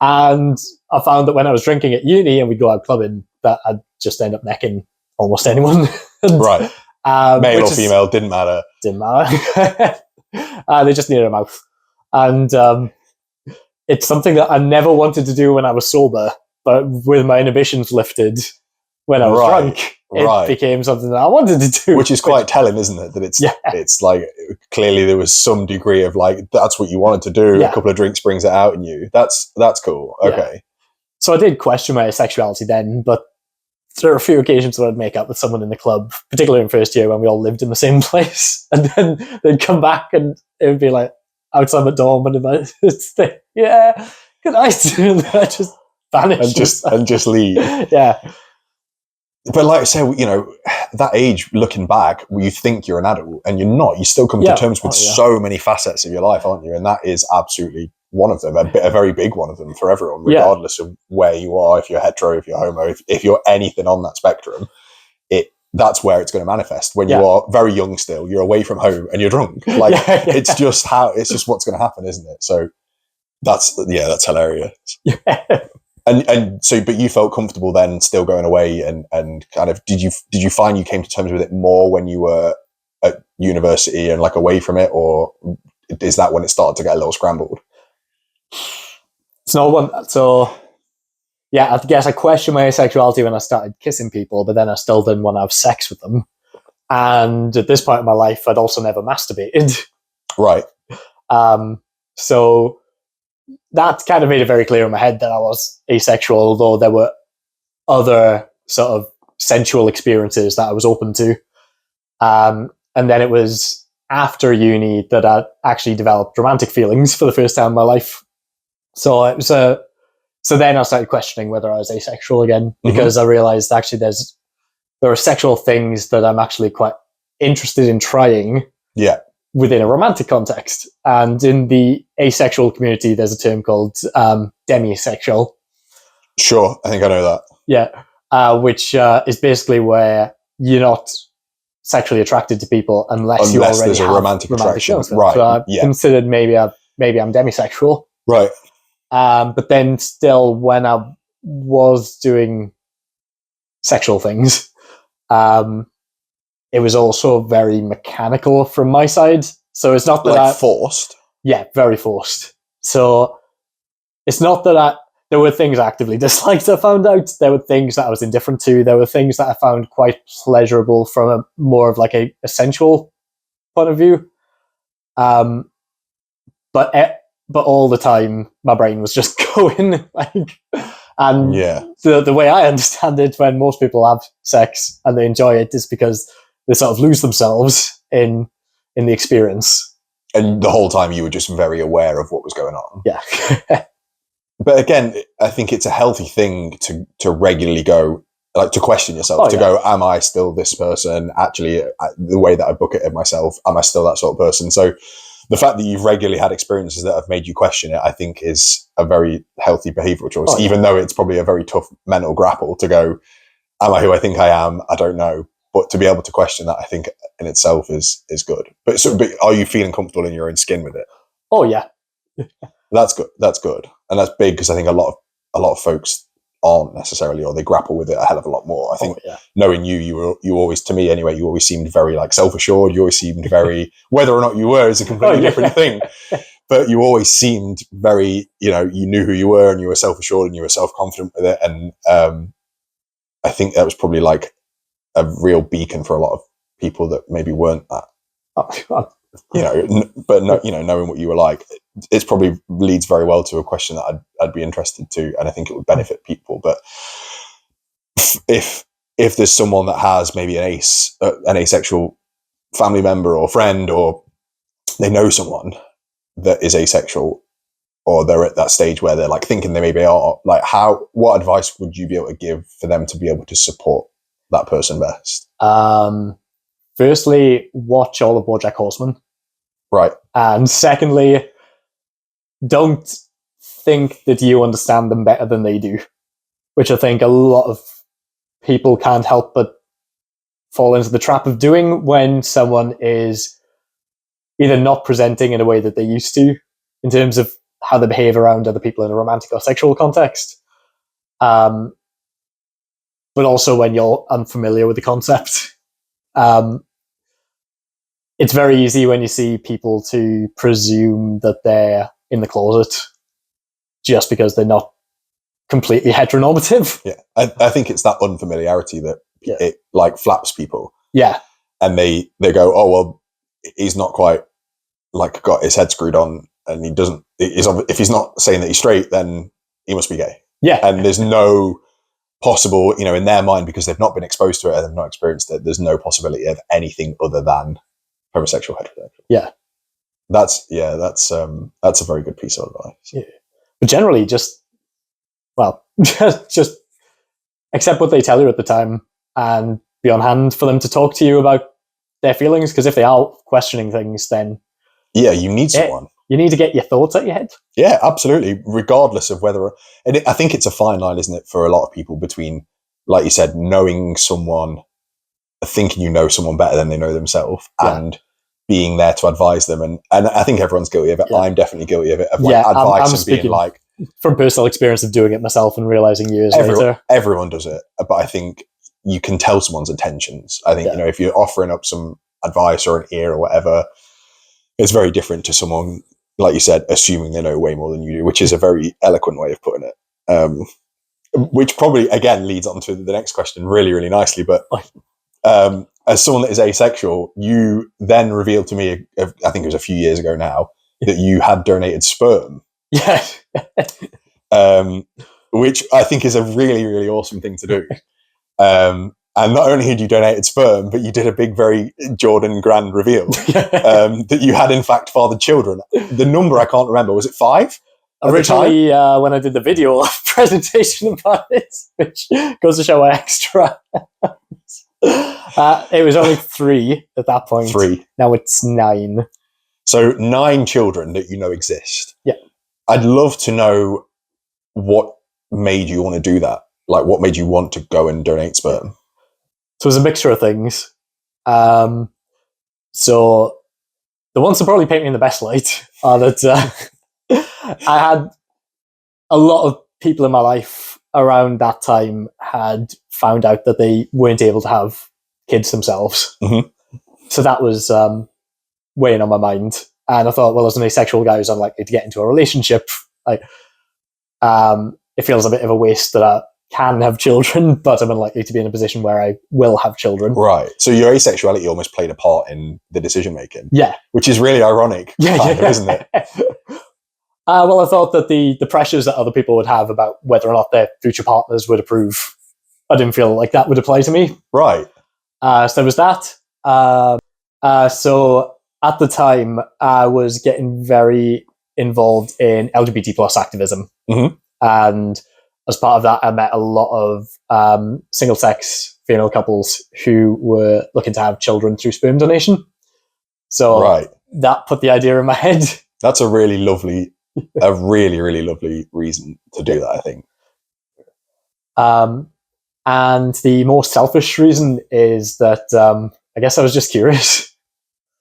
And I found that when I was drinking at uni and we'd go out clubbing, that I'd just end up necking almost anyone. Right. Male or female, didn't matter. Didn't matter. They just needed a mouth. And it's something that I never wanted to do when I was sober, but with my inhibitions lifted when I was drunk, it became something that I wanted to do. Which is quite telling, isn't it? That it's like, clearly there was some degree of like, that's what you wanted to do. Yeah. A couple of drinks brings it out in you. That's cool. Okay. Yeah. So I did question my sexuality then, but there were a few occasions where I'd make up with someone in the club, particularly in first year when we all lived in the same place. And then they'd come back and it would be like outside the dorm and yeah, good night. And I just vanish. And just leave. Yeah. But like I say, you know, that age, looking back, you think you're an adult and you're not. You still come to terms with so many facets of your life, aren't you? And that is absolutely one of them, a very big one of them for everyone, regardless of where you are, if you're hetero, if you're homo, if you're anything on that spectrum, that's where it's going to manifest. When you are very young still, you're away from home and you're drunk. Like it's just what's going to happen, isn't it? So that's hilarious. Yeah. And so, but you felt comfortable then still going away and kind of, did you find you came to terms with it more when you were at university and like away from it, or is that when it started to get a little scrambled? It's not one. So yeah, I guess I questioned my asexuality when I started kissing people, but then I still didn't want to have sex with them. And at this point in my life, I'd also never masturbated. Right. So that kind of made it very clear in my head that I was asexual, although there were other sort of sensual experiences that I was open to. And then it was after uni that I actually developed romantic feelings for the first time in my life. So it was so then I started questioning whether I was asexual again, because I realized actually there are sexual things that I'm actually quite interested in trying. Yeah. Within a romantic context. And in the asexual community, there's a term called demisexual. Sure, I think I know that. Yeah, which is basically where you're not sexually attracted to people unless you already have romantic attraction. Right. So I considered maybe I'm demisexual. Right. But then still, when I was doing sexual things, it was also very mechanical from my side. So it's not that forced. Yeah, very forced. So it's not that there were things I actively disliked, I found out. There were things that I was indifferent to. There were things that I found quite pleasurable from a more of like a sensual point of view. But all the time, my brain was just going and the way I understand it, when most people have sex and they enjoy it, is because they sort of lose themselves in the experience. And the whole time you were just very aware of what was going on. Yeah. But again, I think it's a healthy thing to regularly go, like, to question yourself, go, am I still this person? Actually, the way that I book it at myself, am I still that sort of person? So the fact that you've regularly had experiences that have made you question it, I think is a very healthy behavioral choice, even though it's probably a very tough mental grapple to go, am I who I think I am? I don't know. But to be able to question that, I think in itself is good. But are you feeling comfortable in your own skin with it? Oh yeah. That's good. That's good. And that's big, because I think a lot of folks aren't necessarily, or they grapple with it a hell of a lot more. I think knowing you always, to me anyway, you always seemed very like self-assured. You always seemed very, whether or not you were is a completely different thing, but you always seemed very, you knew who you were and you were self-assured and you were self-confident with it. And I think that was probably like a real beacon for a lot of people that maybe weren't that, but no, knowing what you were like. it's probably leads very well to a question that I'd be interested to, and I think it would benefit people. But if there's someone that has maybe an asexual family member or friend, or they know someone that is asexual, or they're at that stage where they're like thinking they maybe are, like what advice would you be able to give for them to be able to support that person best? Firstly, watch all of BoJack Horseman. Right. And secondly, don't think that you understand them better than they do, which I think a lot of people can't help but fall into the trap of doing when someone is either not presenting in a way that they used to in terms of how they behave around other people in a romantic or sexual context, but also when you're unfamiliar with the concept. It's very easy when you see people to presume that they're in the closet just because they're not completely heteronormative. Yeah, I think it's that unfamiliarity that it like flaps people. Yeah. And they go, oh, well, he's not quite like got his head screwed on, and he doesn't, if he's not saying that he's straight, then he must be gay. Yeah. And there's no possible, in their mind, because they've not been exposed to it and they've not experienced it, there's no possibility of anything other than homosexual, heterosexual. Yeah. That's a very good piece of advice. Yeah. But generally just accept what they tell you at the time and be on hand for them to talk to you about their feelings, because if they are questioning things, then you need someone. You need to get your thoughts out your head. Yeah, absolutely. Regardless of whether, I think it's a fine line, isn't it, for a lot of people between, like you said, knowing someone, thinking you know someone better than they know themselves, and being there to advise them. And I think everyone's guilty of it. Yeah. I'm definitely guilty of it. Of advice and being like, from personal experience of doing it myself and realizing years later. Everyone does it, but I think you can tell someone's intentions. I think if you're offering up some advice or an ear or whatever, it's very different to someone, like you said, assuming they know way more than you do, which is a very eloquent way of putting it. Which probably, again, leads on to the next question really, really nicely. But as someone that is asexual, you then revealed to me, I think it was a few years ago now, that you had donated sperm. Yeah. Which I think is a really, really awesome thing to do. And not only had you donated sperm, but you did a big, very Jordan grand reveal that you had, in fact, fathered children. The number I can't remember. Was it 5? Originally, when I did the video presentation about it, which goes to show how extra. It was only 3 at that point. 3. Now it's 9. So 9 children that you know exist. Yeah. I'd love to know what made you want to do that. Like, what made you want to go and donate sperm? So it was a mixture of things. So the ones that probably paint me in the best light are that I had a lot of people in my life around that time had found out that they weren't able to have kids themselves. Mm-hmm. So that was weighing on my mind. And I thought, well, as an asexual guy who's unlikely to get into a relationship, like, it feels a bit of a waste that I can have children, but I'm unlikely to be in a position where I will have children. Right. So your asexuality almost played a part in the decision making. Yeah. Which is really ironic, isn't it? Well, I thought that the pressures that other people would have about whether or not their future partners would approve, I didn't feel like that would apply to me. Right. So there was that. So at the time, I was getting very involved in LGBT plus activism. Mm-hmm. And as part of that, I met a lot of single-sex female couples who were looking to have children through sperm donation. So that put the idea in my head. That's a really lovely reason to do that, I think. And the more selfish reason is that I guess I was just curious.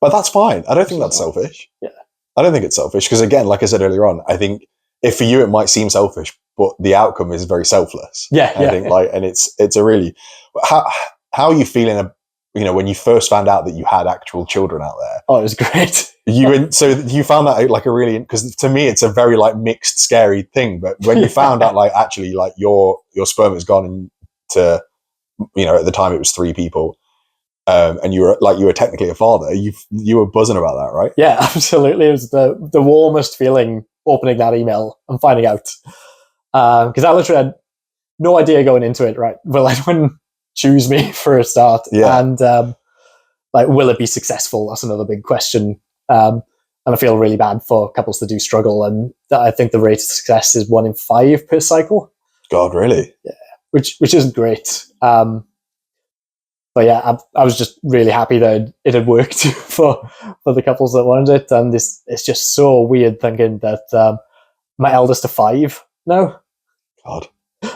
But that's fine. I don't think that's selfish. Yeah. I don't think it's selfish because, again, like I said earlier on, I think if for you it might seem selfish, but the outcome is very selfless. Yeah. I think and it's a really, how are you feeling? When you first found out that you had actual children out there. Oh, it was great. So you found that out like a really, because to me it's a very like mixed, scary thing. But when you found out like actually like your sperm has gone into, at the time it was 3 people. and you were technically a father, you were buzzing about that, right? Yeah, absolutely. It was the warmest feeling opening that email and finding out, because I literally had no idea going into it. Right, will anyone choose me for a start? Yeah. And like, will it be successful? That's another big question. And I feel really bad for couples that do struggle, and I think the rate of success is 1 in 5 per cycle. God, really? Yeah, which isn't great. But yeah, I was just really happy that it had worked for the couples that wanted it. And it's just so weird thinking that my eldest of 5 now, God,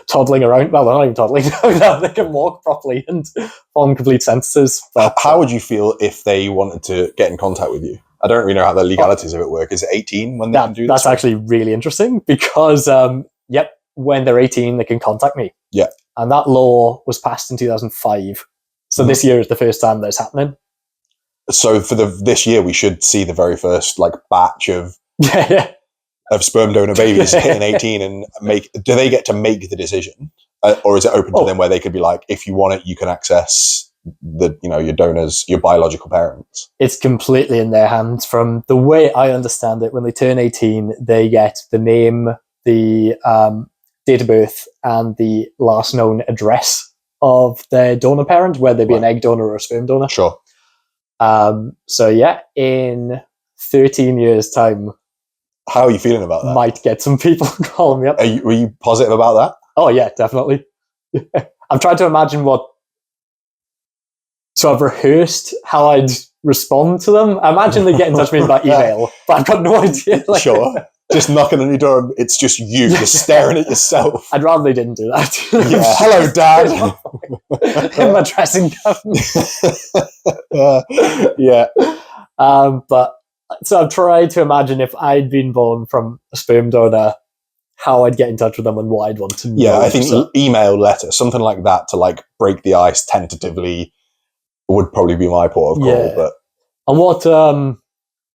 toddling around. Well, they're not even toddling now. They can walk properly and form complete sentences. But how would you feel if they wanted to get in contact with you? I don't really know how the legalities of it work. Is it 18 when they can do that? That's actually really interesting because, when they're 18, they can contact me. Yeah. And that law was passed in 2005. So this year is the first time that's happening. So for this year, we should see the very first batch of of sperm donor babies hitting 18 and do they get to make the decision, or is it open to them where they could be like, if you want it, you can access your donors, your biological parents? It's completely in their hands. From the way I understand it, when they turn 18, they get the name, the date of birth, and the last known address of their donor parent, whether they be an egg donor or a sperm donor. Sure. So yeah, in 13 years' time, how are you feeling about that? Might get some people calling me up. Were you positive about that? Oh yeah, definitely. I'm trying to imagine so I've rehearsed how I'd respond to them. I imagine they get in touch with me by email, but I've got no idea. Sure. Just knocking on your door, it's just you, just staring at yourself. I'd rather they didn't do that. Yeah. Hello, Dad. In my dressing gown. Yeah. But so I've tried to imagine if I'd been born from a sperm donor, how I'd get in touch with them and what I'd want to know. Yeah, I think email, letter, something like that to break the ice tentatively would probably be my port of call. Yeah. But and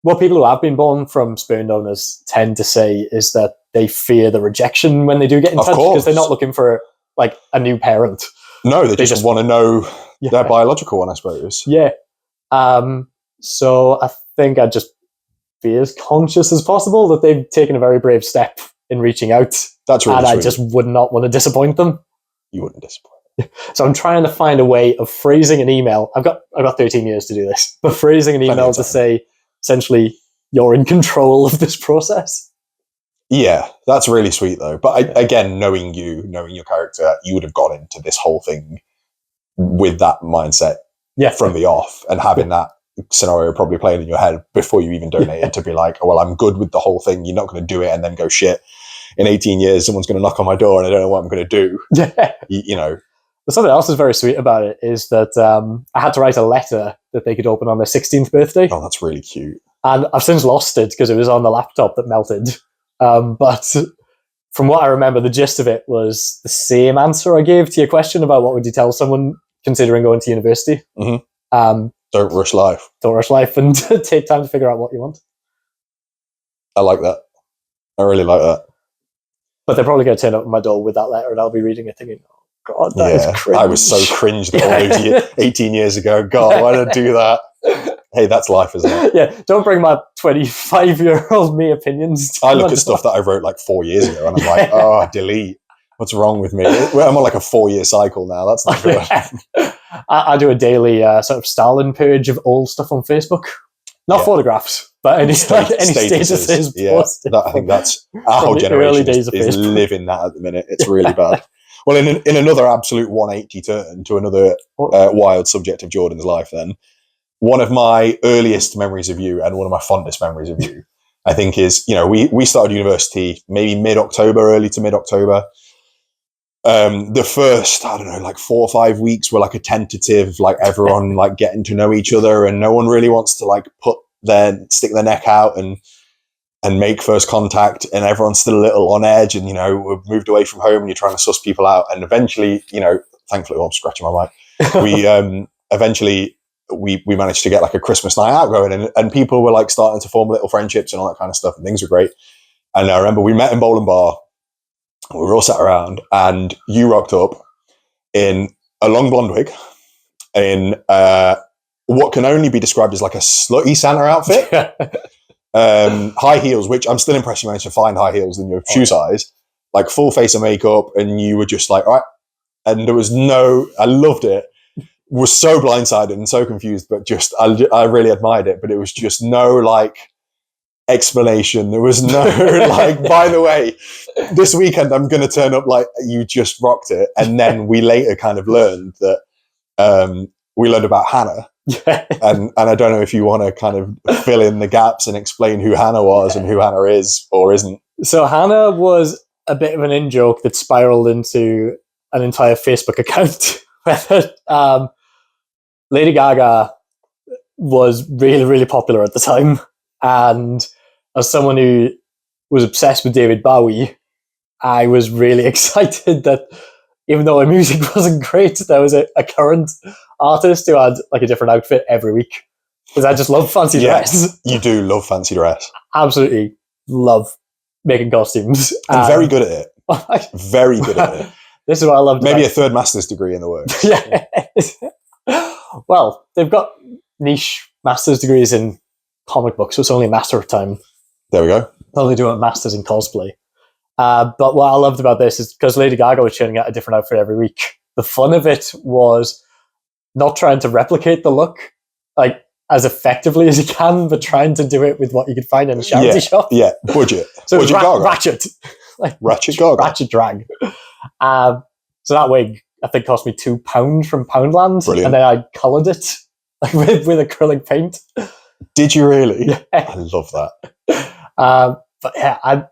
what people who have been born from sperm donors tend to say is that they fear the rejection when they do get in touch, because they're not looking for a new parent. No, they just want to know their biological one, I suppose. Yeah. So I think I'd just be as conscious as possible that they've taken a very brave step in reaching out. That's really and sweet. I just would not want to disappoint them. You wouldn't disappoint. So I'm trying to find a way of phrasing an email. I've got 13 years to do this, but phrasing an email to say, essentially, you're in control of this process. Yeah, that's really sweet though. But again, knowing your character, you would have gone into this whole thing with that mindset from the off, and having that scenario probably playing in your head before you even donated to be like, oh, well, I'm good with the whole thing. You're not going to do it and then go, shit, in 18 years, someone's going to knock on my door and I don't know what I'm going to do. Yeah. You know. But something else that's very sweet about it is that I had to write a letter that they could open on their 16th birthday. Oh, that's really cute. And I've since lost it because it was on the laptop that melted. But from what I remember, the gist of it was the same answer I gave to your question about what would you tell someone considering going to university. Mm-hmm. Don't rush life. Don't rush life and take time to figure out what you want. I like that. I really like that. But they're probably going to turn up at my door with that letter and I'll be reading it thinking, oh, God, that is cringe. I was so cringed all those 18 years ago. God, why did I do that? Hey, that's life, isn't it? Yeah, don't bring my 25-year-old me opinions. I look at stuff that I wrote 4 years ago and I'm like, oh, delete. What's wrong with me? I'm on a 4-year cycle now. That's not good. I do a daily sort of Stalin purge of old stuff on Facebook. Not photographs, but any statuses. Yeah, I think that's our whole generation is living that at the minute. It's really bad. Well, in another absolute 180 turn to another wild subject of Jordan's life, then, one of my earliest memories of you and one of my fondest memories of you, I think, is, we started university maybe mid-October, early to mid-October. The first, 4 or 5 weeks were a tentative, everyone getting to know each other, and no one really wants to stick their neck out and make first contact, and everyone's still a little on edge, and we've moved away from home and you're trying to suss people out, and eventually, thankfully, I'm scratching my mic. We eventually we managed to get a Christmas night out going, and people were starting to form little friendships and all that kind of stuff, and things were great. And I remember we met in Bowling Bar. We were all sat around, and you rocked up in a long blonde wig, in what can only be described as like a slutty Santa outfit. High heels, which I'm still impressed you managed to find high heels in your shoe size, like full face of makeup, and you were just like, all right. And there was I loved it. Was so blindsided and so confused, but just, I really admired it, but it was just no like explanation. There was no like, by the way, this weekend I'm going to turn up like you just rocked it. And then we later kind of learned that, we learned about Hannah. And I don't know if you want to kind of fill in the gaps and explain who Hannah was and who Hannah is or isn't. So Hannah was a bit of an in-joke that spiraled into an entire Facebook account. Lady Gaga was really, really popular at the time. And as someone who was obsessed with David Bowie, I was really excited that even though her music wasn't great, there was a current artist who had like a different outfit every week. Because I just love fancy dress. You do love fancy dress. Absolutely love making costumes. And very good at it. Very good at it. This is what I loved. Maybe a third master's degree in the works. Yeah. Well, they've got niche master's degrees in comic books, so it's only a matter of time. There we go. Only doing masters in cosplay. But what I loved about this is because Lady Gaga was churning out a different outfit every week. The fun of it was not trying to replicate the look like as effectively as you can, but trying to do it with what you could find in a charity shop. Yeah, budget. So budget ratchet. Like, ratchet Gaga. Ratchet drag. So that wig, I think, cost me £2 from Poundland. Brilliant. And then I coloured it like with acrylic paint. Did you really? Yeah. I love that. But yeah, I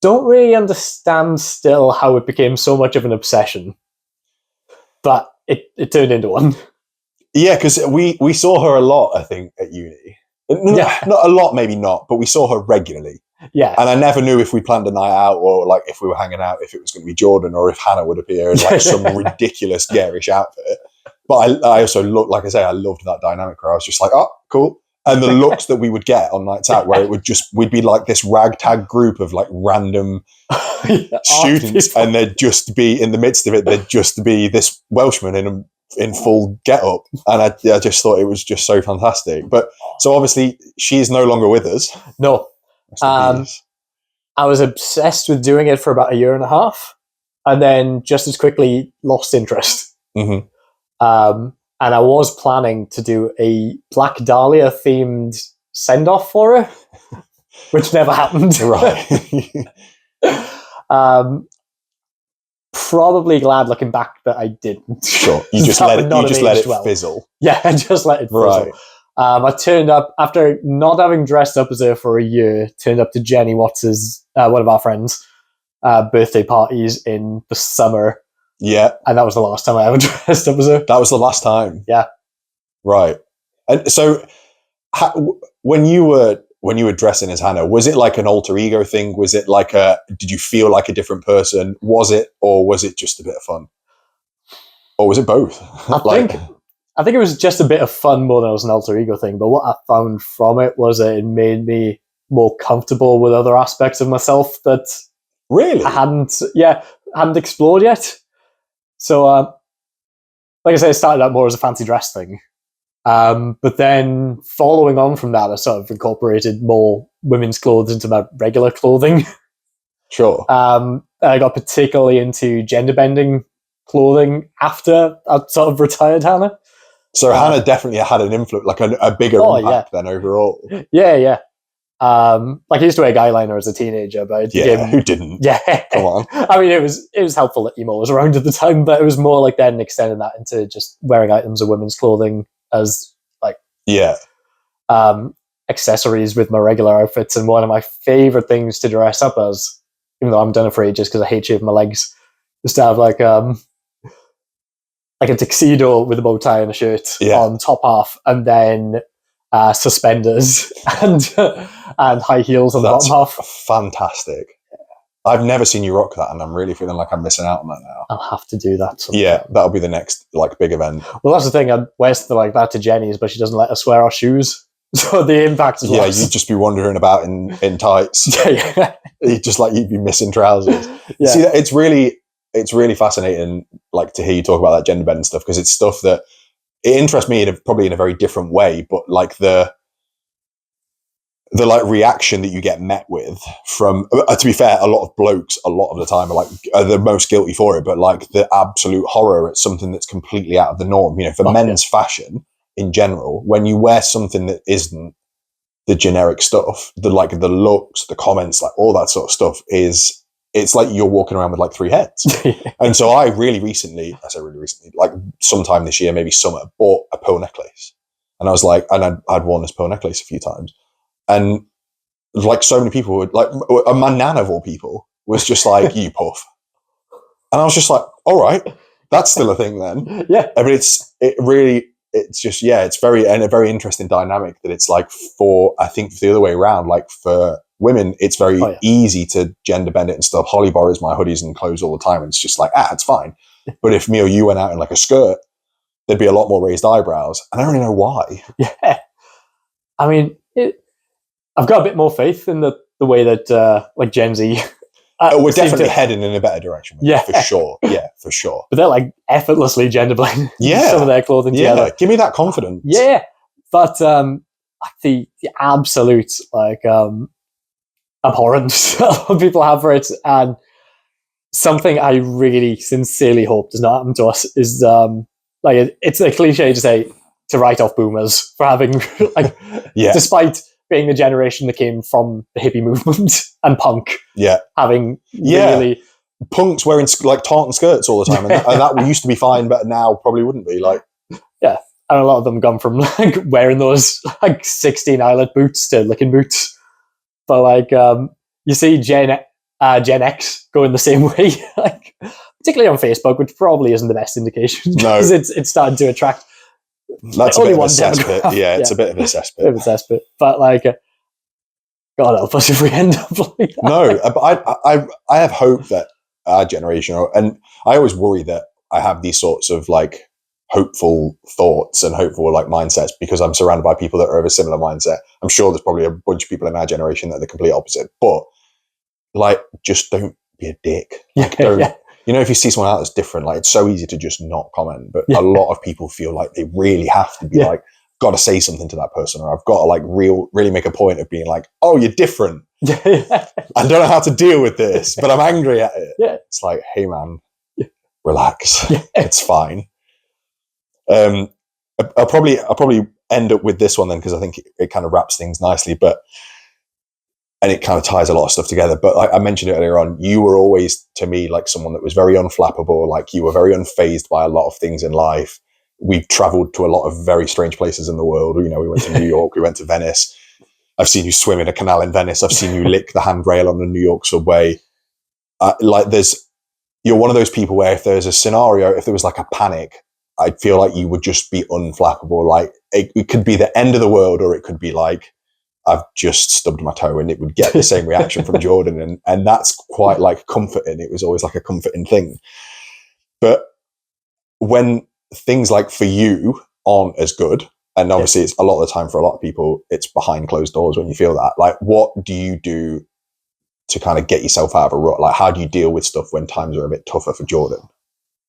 don't really understand still how it became so much of an obsession. But it turned into one. Yeah, because we saw her a lot, I think, at uni. Not a lot, maybe not, but we saw her regularly. Yeah. And I never knew if we planned a night out or like if we were hanging out, if it was going to be Jordan or if Hannah would appear in like some ridiculous garish outfit. But I also looked, like I say, I loved that dynamic where I was just like, oh, cool. And the looks that we would get on nights out where it would we'd be like this ragtag group of like random students and there'd just be, in the midst of it, there'd just be this Welshman in full get-up. And I just thought it was just so fantastic. But so obviously she's no longer with us. No. I was obsessed with doing it for about a year and a half and then just as quickly lost interest. Mm-hmm. And I was planning to do a Black Dahlia themed send-off for her, which never happened. Right. Probably glad looking back that I didn't. Sure. You just let it fizzle. Yeah, I just let it fizzle. Right. I turned up, after not having dressed up as her for a year, turned up to Jenny Watts's, one of our friends' birthday parties in the summer. Yeah. And that was the last time I ever dressed up as her. That was the last time? Yeah. Right. And so when you were dressing as Hannah, was it like an alter ego thing? Was it like did you feel like a different person? Was it just a bit of fun? Or was it both? I think it was just a bit of fun more than it was an alter ego thing. But what I found from it was that it made me more comfortable with other aspects of myself that really I hadn't explored yet. So, like I said, it started out more as a fancy dress thing. But then following on from that, I sort of incorporated more women's clothes into my regular clothing. Sure. I got particularly into gender bending clothing after I sort of retired Hannah. So Hannah definitely had an influence, like a bigger impact than overall. Yeah. Like I used to wear guyliner as a teenager, but who didn't? Yeah, come on. I mean, it was helpful that emo was around at the time, but it was more like then extending that into just wearing items of women's clothing as like accessories with my regular outfits. And one of my favorite things to dress up as, even though I'm done it for ages because I hate shaving my legs, is to have like a tuxedo with a bow tie and a shirt on top half, and then suspenders and high heels on the bottom half. Fantastic. I've never seen you rock that, and I'm really feeling like I'm missing out on that now. I'll have to do that sometime. Yeah, that'll be the next like big event. Well, that's the thing. I'd wear something like that to Jenny's, but she doesn't let us wear our shoes. So the impact is lost. You'd just be wandering about in tights. You'd you'd be missing trousers. Yeah. See, it's really fascinating, like to hear you talk about that gender bend stuff, because it's stuff that it interests me probably in a very different way, but like the like reaction that you get met with from, to be fair, a lot of blokes a lot of the time are the most guilty for it, but like the absolute horror at something that's completely out of the norm. You know, for men's fashion in general, when you wear something that isn't the generic stuff, the looks, the comments, like all that sort of stuff it's like you're walking around with like 3 heads. And so I really recently, like sometime this year, maybe summer, bought a pearl necklace. And I was like, and I'd worn this pearl necklace a few times. And like so many people would like, my nan of all people was just like, you puff. And I was just like, all right, that's still a thing then. Yeah. I mean, it's a very interesting dynamic that it's like I think the other way around, like for women, it's very easy to gender bend it and stuff. Holly borrows my hoodies and clothes all the time. And it's just like, it's fine. But if me or you went out in like a skirt, there'd be a lot more raised eyebrows. And I don't really know why. Yeah. I mean, I've got a bit more faith in the way that like Gen Z. We're definitely heading in a better direction. Yeah, for sure. Yeah, for sure. But they're like effortlessly gender blending some of their clothing together. Give me that confidence. Yeah, but like the absolute like abhorrence a lot of people have for it, and something I really sincerely hope does not happen to us is like it's a cliche to say to write off boomers for having like despite being the generation that came from the hippie movement and punk. Yeah. Having really... Punks wearing like tartan skirts all the time. And that used to be fine, but now probably wouldn't be. Like, yeah. And a lot of them gone from like wearing those like 16 eyelet boots to licking boots. But like, you see Gen X going the same way, like, particularly on Facebook, which probably isn't the best indication because it's starting to attract... That's only a bit of a cesspit. Yeah, it's a bit of a cesspit. But like, God help us if we end up like that. No, but I have hope that our generation, and I always worry that I have these sorts of like hopeful thoughts and hopeful like mindsets because I'm surrounded by people that are of a similar mindset. I'm sure there's probably a bunch of people in our generation that are the complete opposite, but like, just don't be a dick. Like, you know, if you see someone else that's different, like it's so easy to just not comment, but a lot of people feel like they really have to be like, got to say something to that person, or I've got to like really make a point of being like, oh, you're different. I don't know how to deal with this, but I'm angry at it. Yeah. It's like, hey man, relax. It's fine. I'll probably end up with this one then, because I think it kind of wraps things nicely, and it kind of ties a lot of stuff together. But like I mentioned it earlier on, you were always, to me, like someone that was very unflappable. Like you were very unfazed by a lot of things in life. We've traveled to a lot of very strange places in the world. You know, we went to New York, we went to Venice. I've seen you swim in a canal in Venice. I've seen you lick the handrail on the New York subway. You're one of those people where if there's a scenario, if there was like a panic, I feel like you would just be unflappable. Like it could be the end of the world, or it could be like, I've just stubbed my toe, and it would get the same reaction from Jordan. And that's quite like comforting. It was always like a comforting thing. But when things like for you aren't as good, and obviously it's a lot of the time for a lot of people, it's behind closed doors when you feel that, like, what do you do to kind of get yourself out of a rut? Like, how do you deal with stuff when times are a bit tougher for Jordan?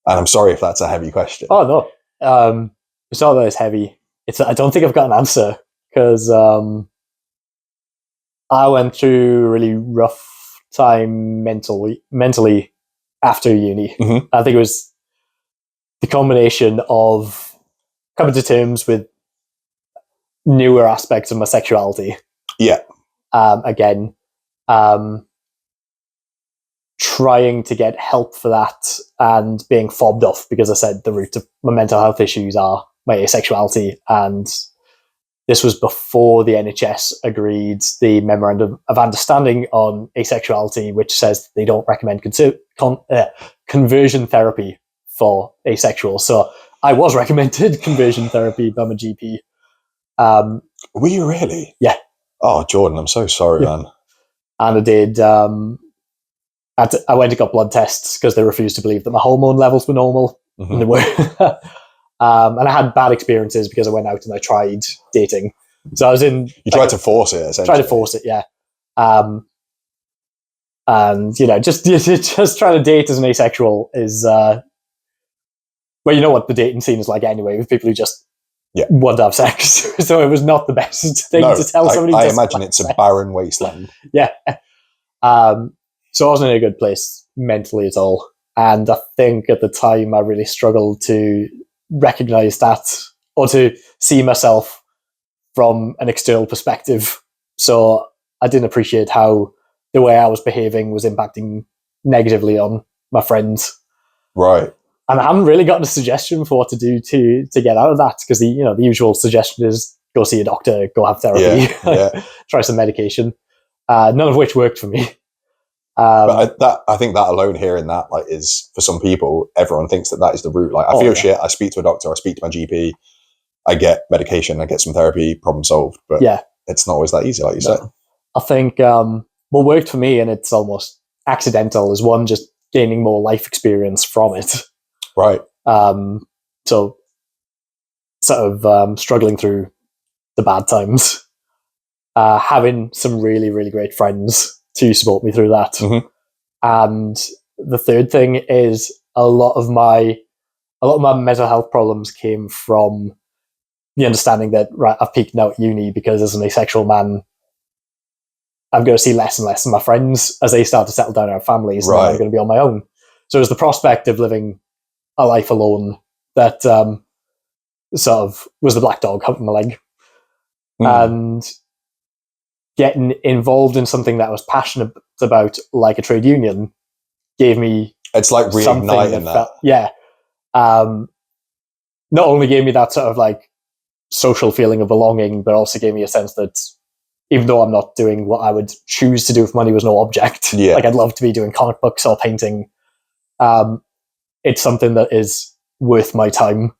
And I'm sorry if that's a heavy question. Oh, no. It's not that it's heavy. I don't think I've got an answer, because I went through a really rough time mentally after uni. Mm-hmm. I think it was the combination of coming to terms with newer aspects of my sexuality. Yeah. Again, trying to get help for that and being fobbed off because I said the root of my mental health issues are my asexuality, and this was before the NHS agreed the Memorandum of Understanding on Asexuality, which says they don't recommend conversion therapy for asexual. So I was recommended conversion therapy by my GP. Were you really? Yeah. Oh, Jordan, I'm so sorry, man. And I did. I went and got blood tests because they refused to believe that my hormone levels were normal. Mm-hmm. And they were. And I had bad experiences because I went out and I tried dating. So I was in... You tried to force it, essentially. Tried to force it, yeah. And, you know, just trying to date as an asexual is... well, you know what the dating scene is like anyway, with people who just want to have sex. So it was not the best thing to tell somebody. I imagine it's a barren wasteland. Yeah. So I wasn't in a good place mentally at all. And I think at the time I really struggled to recognize that or to see myself from an external perspective. So I didn't appreciate how the way I was behaving was impacting negatively on my friends. Right. And I haven't really gotten a suggestion for what to do to get out of that, because the usual suggestion is go see a doctor, go have therapy, try some medication. None of which worked for me. But I think that alone, hearing that, like, is, for some people, everyone thinks that is the route. Like, I feel shit, I speak to a doctor, I speak to my GP, I get medication, I get some therapy, problem solved. But it's not always that easy, like you said. I think what worked for me, and it's almost accidental, is one, just gaining more life experience from it. Right. So sort of struggling through the bad times, having some really, really great friends to support me through that. Mm-hmm. And the third thing is a lot of my mental health problems came from the understanding that, right, I've peaked now at uni because as an asexual man, I'm going to see less and less of my friends as they start to settle down in our families, and then I'm going to be on my own. So there's the prospect of living a life alone that sort of was the black dog humping my leg. And getting involved in something that I was passionate about, like a trade union, gave me... It's like reigniting that. Not only gave me that sort of like social feeling of belonging, but also gave me a sense that even though I'm not doing what I would choose to do if money was no object, like I'd love to be doing comic books or painting, it's something that is worth my time.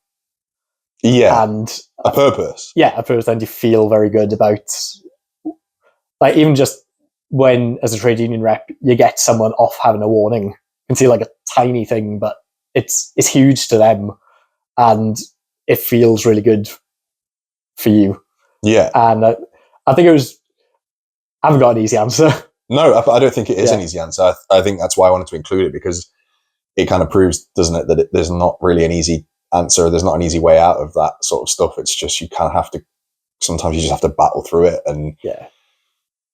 Yeah. And a purpose. Yeah, a purpose, and you feel very good about, like, even just when, as a trade union rep, you get someone off having a warning, you can see like a tiny thing, but it's huge to them, and it feels really good for you. Yeah. And I think I haven't got an easy answer. No, I don't think it is an easy answer. I think that's why I wanted to include it, because it kind of proves, doesn't it, that there's not really an easy answer. There's not an easy way out of that sort of stuff. It's just, you kind of have to, sometimes you just have to battle through it. And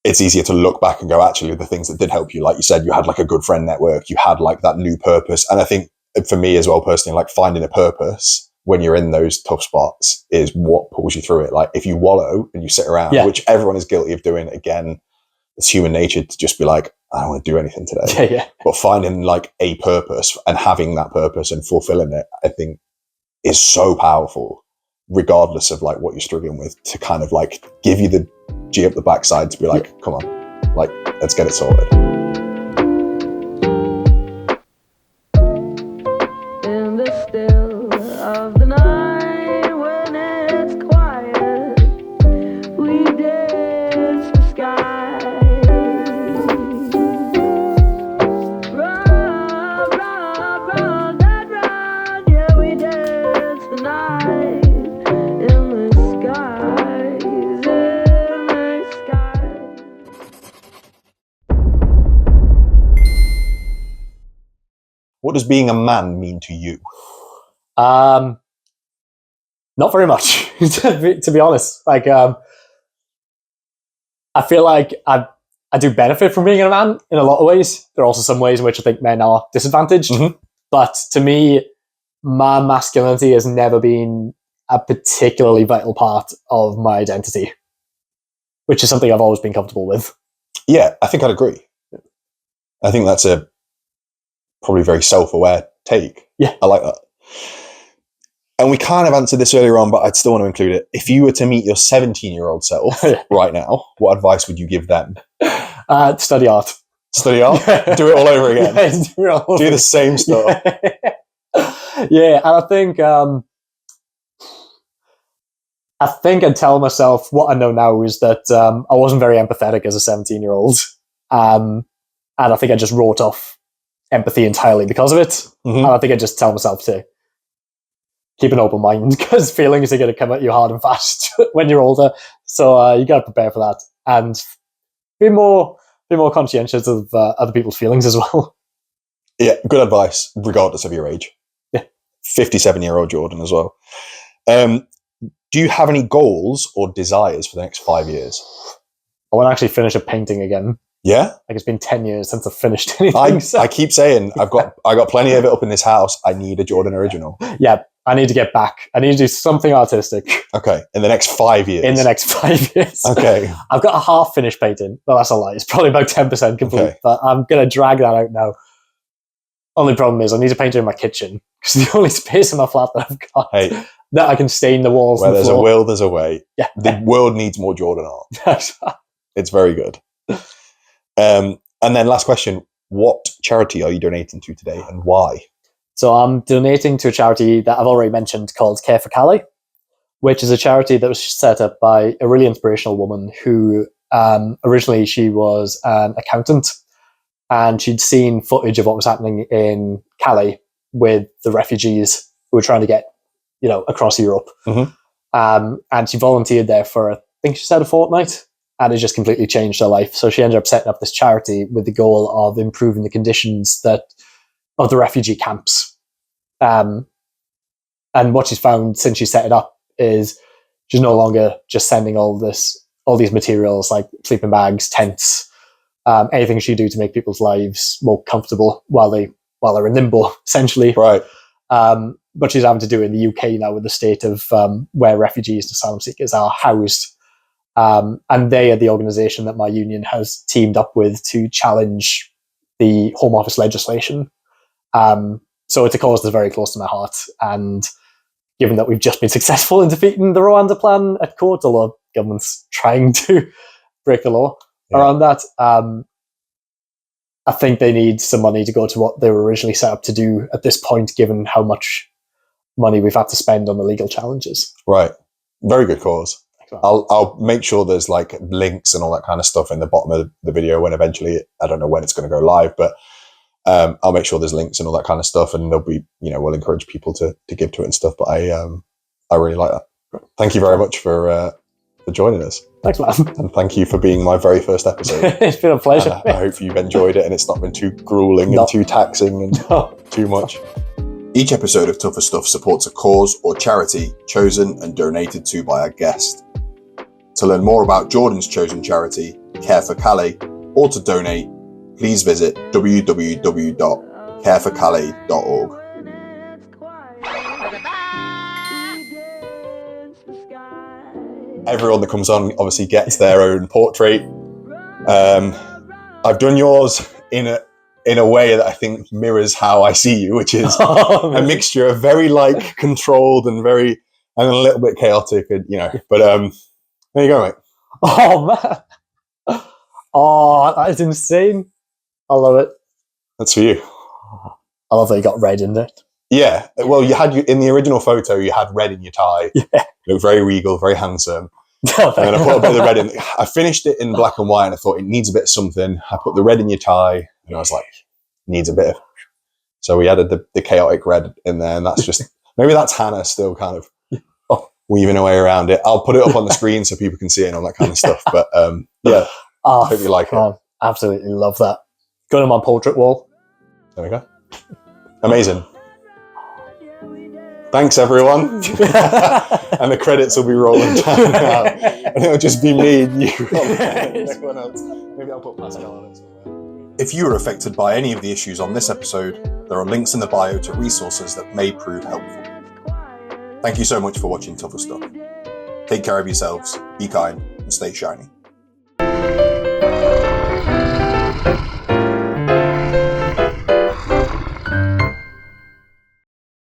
it's easier to look back and go, actually, the things that did help you, like you said, you had like a good friend network, you had like that new purpose. And I think for me as well, personally, like finding a purpose when you're in those tough spots is what pulls you through it. Like if you wallow and you sit around, which everyone is guilty of doing, again, it's human nature to just be like, I don't want to do anything today. But finding like a purpose and having that purpose and fulfilling it, I think, is so powerful, regardless of like what you're struggling with, to kind of like give you the G up the backside to be like, come on, like, let's get it sorted. In the still of the night, when it's quiet, we dance the sky. Run, run, run, that run, yeah, we dance the night in the skies, in the skies. What does being a man mean to you? Not very much, to be honest. Like, I feel like I do benefit from being a man in a lot of ways. There are also some ways in which I think men are disadvantaged. Mm-hmm. But to me, my masculinity has never been a particularly vital part of my identity, which is something I've always been comfortable with. Yeah, I think I'd agree. I think that's a probably very self-aware take. Yeah. I like that. And we kind of answered this earlier on, but I'd still want to include it. If you were to meet your 17-year-old self right now, what advice would you give them? Study art. Study art? Do it all over again. Do the same stuff. Yeah, and I think I'd tell myself what I know now is that I wasn't very empathetic as a 17-year-old. And I think I just wrote off empathy entirely because of it. Mm-hmm. And I think I just tell myself to keep an open mind, because feelings are going to come at you hard and fast when you're older. So you got to prepare for that and be more conscientious of other people's feelings as well. Yeah, good advice, regardless of your age. Yeah. 57-year-old Jordan as well. do you have any goals or desires for the next 5 years? I want to actually finish a painting again. Yeah? Like, it's been 10 years since I've finished anything. I keep saying, I got plenty of it up in this house. I need a Jordan original. Yeah, I need to get back. I need to do something artistic. Okay, in the next 5 years. In the next 5 years. Okay. I've got a half finished painting. Well, that's a lie. It's probably about 10% complete, Okay. but I'm going to drag that out now. Only problem is I need to paint it in my kitchen because the only space in my flat that I've got that I can stain the walls. Where there's a will, there's a way. Yeah. The world needs more Jordan art. It's very good. And then last question, what charity are you donating to today and why? So I'm donating to a charity that I've already mentioned called Care for Calais, which is a charity that was set up by a really inspirational woman who originally she was an accountant, and she'd seen footage of what was happening in Calais with the refugees who were trying to get, across Europe. Mm-hmm. And she volunteered there for, I think she said, a fortnight, and it just completely changed her life. So she ended up setting up this charity with the goal of improving the conditions of the refugee camps. And what she's found since she set it up is she's no longer just sending all these materials like sleeping bags, tents, anything she do to make people's lives more comfortable while they're in limbo, essentially. Right. But she's having to do it in the UK now with the state of where refugees and asylum seekers are housed. And they are the organisation that my union has teamed up with to challenge the Home Office legislation. So it's a cause that's very close to my heart. And given that we've just been successful in defeating the Rwanda plan at court, although the government's trying to break the law around that, I think they need some money to go to what they were originally set up to do at this point, given how much money we've had to spend on the legal challenges. Right. Very good cause. I'll make sure there's like links and all that kind of stuff in the bottom of the video when eventually, I don't know when it's going to go live, but I'll make sure there's links and all that kind of stuff, and there'll be, we'll encourage people to give to it and stuff. But I really like that. Thank you very much for joining us. Thanks, man. And thank you for being my very first episode. It's been a pleasure. I hope you've enjoyed it and it's not been too grueling and too taxing and too much. Each episode of Tougher Stuff supports a cause or charity chosen and donated to by our guest. To learn more about Jordan's chosen charity, Care for Calais, or to donate, please visit www.careforcalais.org. Everyone that comes on obviously gets their own portrait. I've done yours in a way that I think mirrors how I see you, which is a mixture of very controlled and a little bit chaotic, and but there you go, mate. Oh man. Oh, that is insane. I love it. That's for you. I love that you got red in it. Yeah. Well, in the original photo, you had red in your tie. Yeah. You looked very regal, very handsome. And then I put a bit of the red in. I finished it in black and white, and I thought it needs a bit of something. I put the red in your tie, and I was like, needs a bit of. So we added the chaotic red in there, and that's just maybe that's Hannah still kind of weaving her way around it. I'll put it up on the screen so people can see it and all that kind of stuff. But yeah, I hope you like it. Absolutely love that. Got him on portrait wall. There we go. Amazing. Thanks, everyone. And the credits will be rolling down now. And it'll just be me and you. Everyone else. Maybe I'll put Pascal on it somewhere. If you were affected by any of the issues on this episode, there are links in the bio to resources that may prove helpful. Thank you so much for watching Tougher Stuff. Take care of yourselves, be kind, and stay shiny.